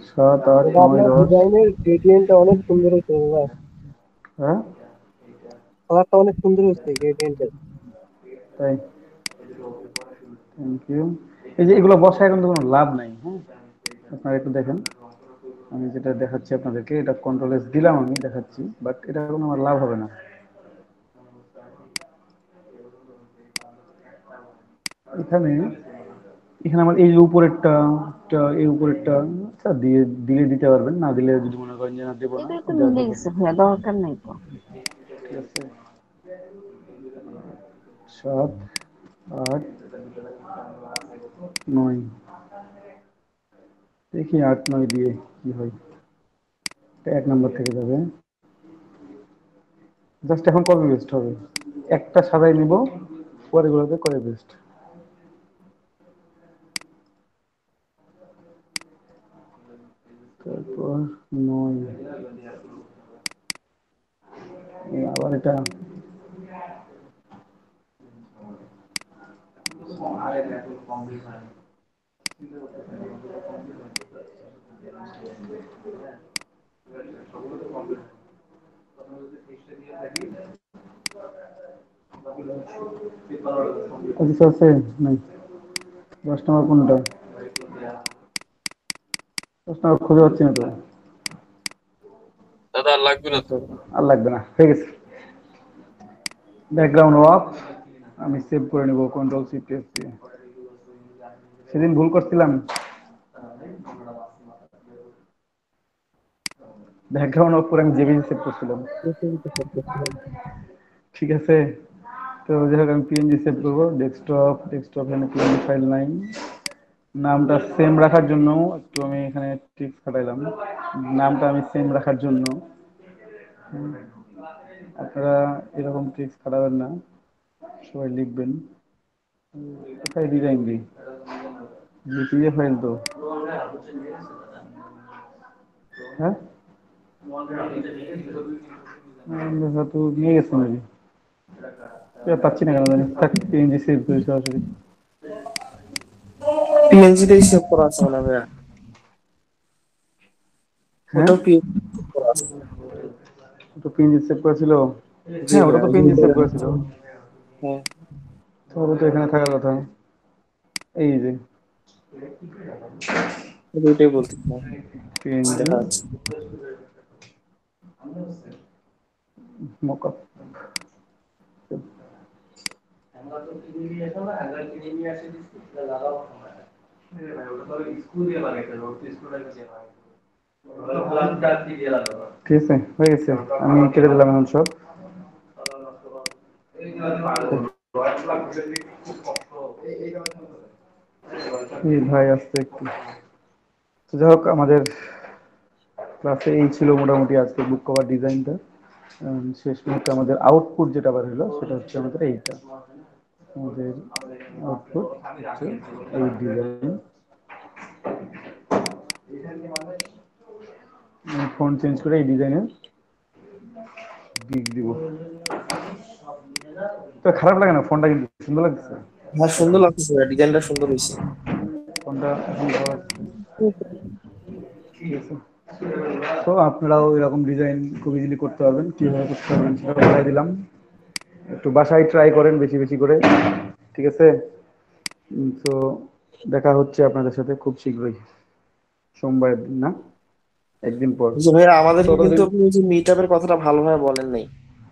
সাত আট দাদা নয় আপনার দশ। ডিজাইনের গ্রেডিয়েন্টটা অনেক সুন্দর হয়েছে দাদা, হ্যাঁ কালারটা অনেক সুন্দর হয়েছে গ্রেডিয়েন্টের। তাই, থ্যাংক ইউ। এই যে এগুলো বসায় কিন্তু কোনো লাভ নাই। হ্যাঁ, আপনারা একটু দেখেন, আমি যেটা দেখাচ্ছি আপনাদেরকে, এটা কন্ট্রোল এস দিলাম, আমি দেখাচ্ছি, বাট এটা কোনো আমার লাভ হবে না। এখানে এখানে আমার এই যে উপরেরটা, এই উপরেরটা, আচ্ছা দিয়ে দিলে দিতে পারবেন, না দিলে যদি মনে করেন যে না দেবো না, এগুলো তো যা মিলে দেবো। গেছে ভাইয়া, দরকার নাই তো। ঠিক আছে, সাত আট নয়, দেখি আট নয় দিয়ে কি হয়। এটা এক নম্বর থেকে যাবে, জাস্ট এখন কবে বেস্ট হবে, একটা সাদাই নিব, পরে গুলোতে করে বেস্ট। তারপর নয়, আবার এটা পঁচিশ আছে নাই, দশ নম্বর কোনটা, দশ নম্বর খুঁজে পাচ্ছি না তো। দাদা আর লাগবে না তো। আচ্ছা, আর লাগবে না, হয়ে গেছে। ব্যাকগ্রাউন্ড অফ, আমি সেভ করে নেব কন্ট্রোল শিফট এস দিয়ে। সেদিন ভুল করছিলাম, ব্যাকগ্রাউন্ড অফ করে আমি জেবিজি সেভ করছিলাম। ঠিক আছে, তো যাই হোক আমি পিএনজি সেভ করবো, ডেস্কটপ এখানে পিএনজি ফাইল নাই। নামটা সেম রাখার জন্য একটু আমি এখানে ট্রিক্স খাটাইলাম, নামটা আমি সেম রাখার জন্য। আপনারা এরকম ট্রিক্স খাটাবেন না, সবাই লিখবেন। কোথায় ডিজাইন দিই, পিডিএফ ফাইল তো, হ্যাঁ হয়তো নিয়ে গেছে নাকি, পাচ্ছি না কেন জানি। পিএনজি সেভ করি সরাসরি। পিএনজি তেই সেভ করা আছে মনে হয় ভাইয়া। হ্যাঁ ওটাও পিএনজি করা আছে। ওটা পিএনজি সেভ করেছিল, জি হ্যাঁ ওটা ভাইয়া, তো ওই পিএনজি সেভ যে- করেছিল, হ্যাঁ, তাহলে তো এখানে থাকার কথা। এই যে ওইটাই বলতেছিলাম, পিএনজি দেখা যাচ্ছে। মকআপ। ঠিক আছে, হয়ে গেছে, আমি কেটে দিলাম এখন সব। এই ভাই আসতে একটু। তো যাই হোক, আমাদের ক্লাসে এই ছিল মোটামুটি আজকে বুক কভার ডিজাইনটা। শেষ মুহূর্তে আমাদের আউটপুট যেটা বার হলো সেটা হচ্ছে আমাদের এইটা, আমাদের আউটপুট হচ্ছে এই ডিজাইন। ফন্ট চেঞ্জ করে এই ডিজাইনের দিক দিব। তো খারাপ লাগে না, ফোনটা কিন্তু সুন্দর লাগছে, হ্যাঁ সুন্দর লাগতেছে, ডিজাইনটা সুন্দর হয়েছে। ফোনটা এখন ভালো লাগছে। ঠিক আছে, তো আপনারাও এরকম ডিজাইন খুব ইজিলি করতে পারবেন, কিভাবে করতে পারবেন সেটা বলে দিলাম। একটু বাসায় ট্রাই করেন বেশি বেশি করে, ঠিক আছে। তো দেখা হচ্ছে আপনাদের সাথে খুব শীঘ্রই, সোমবারের দিন, না একদিন পর। যে ভাইয়া আমাদেরকে কিন্তু ততদিন আপনি ওই যে মিট আপের কথাটা ভালোভাবে বলেন নাই।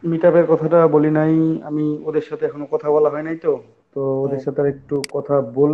মিটআপের কথাটা বলি নাই, আমি ওদের সাথে এখনো কথা বলা হয় নাই, তো তো ওদের সাথে আর একটু কথা বল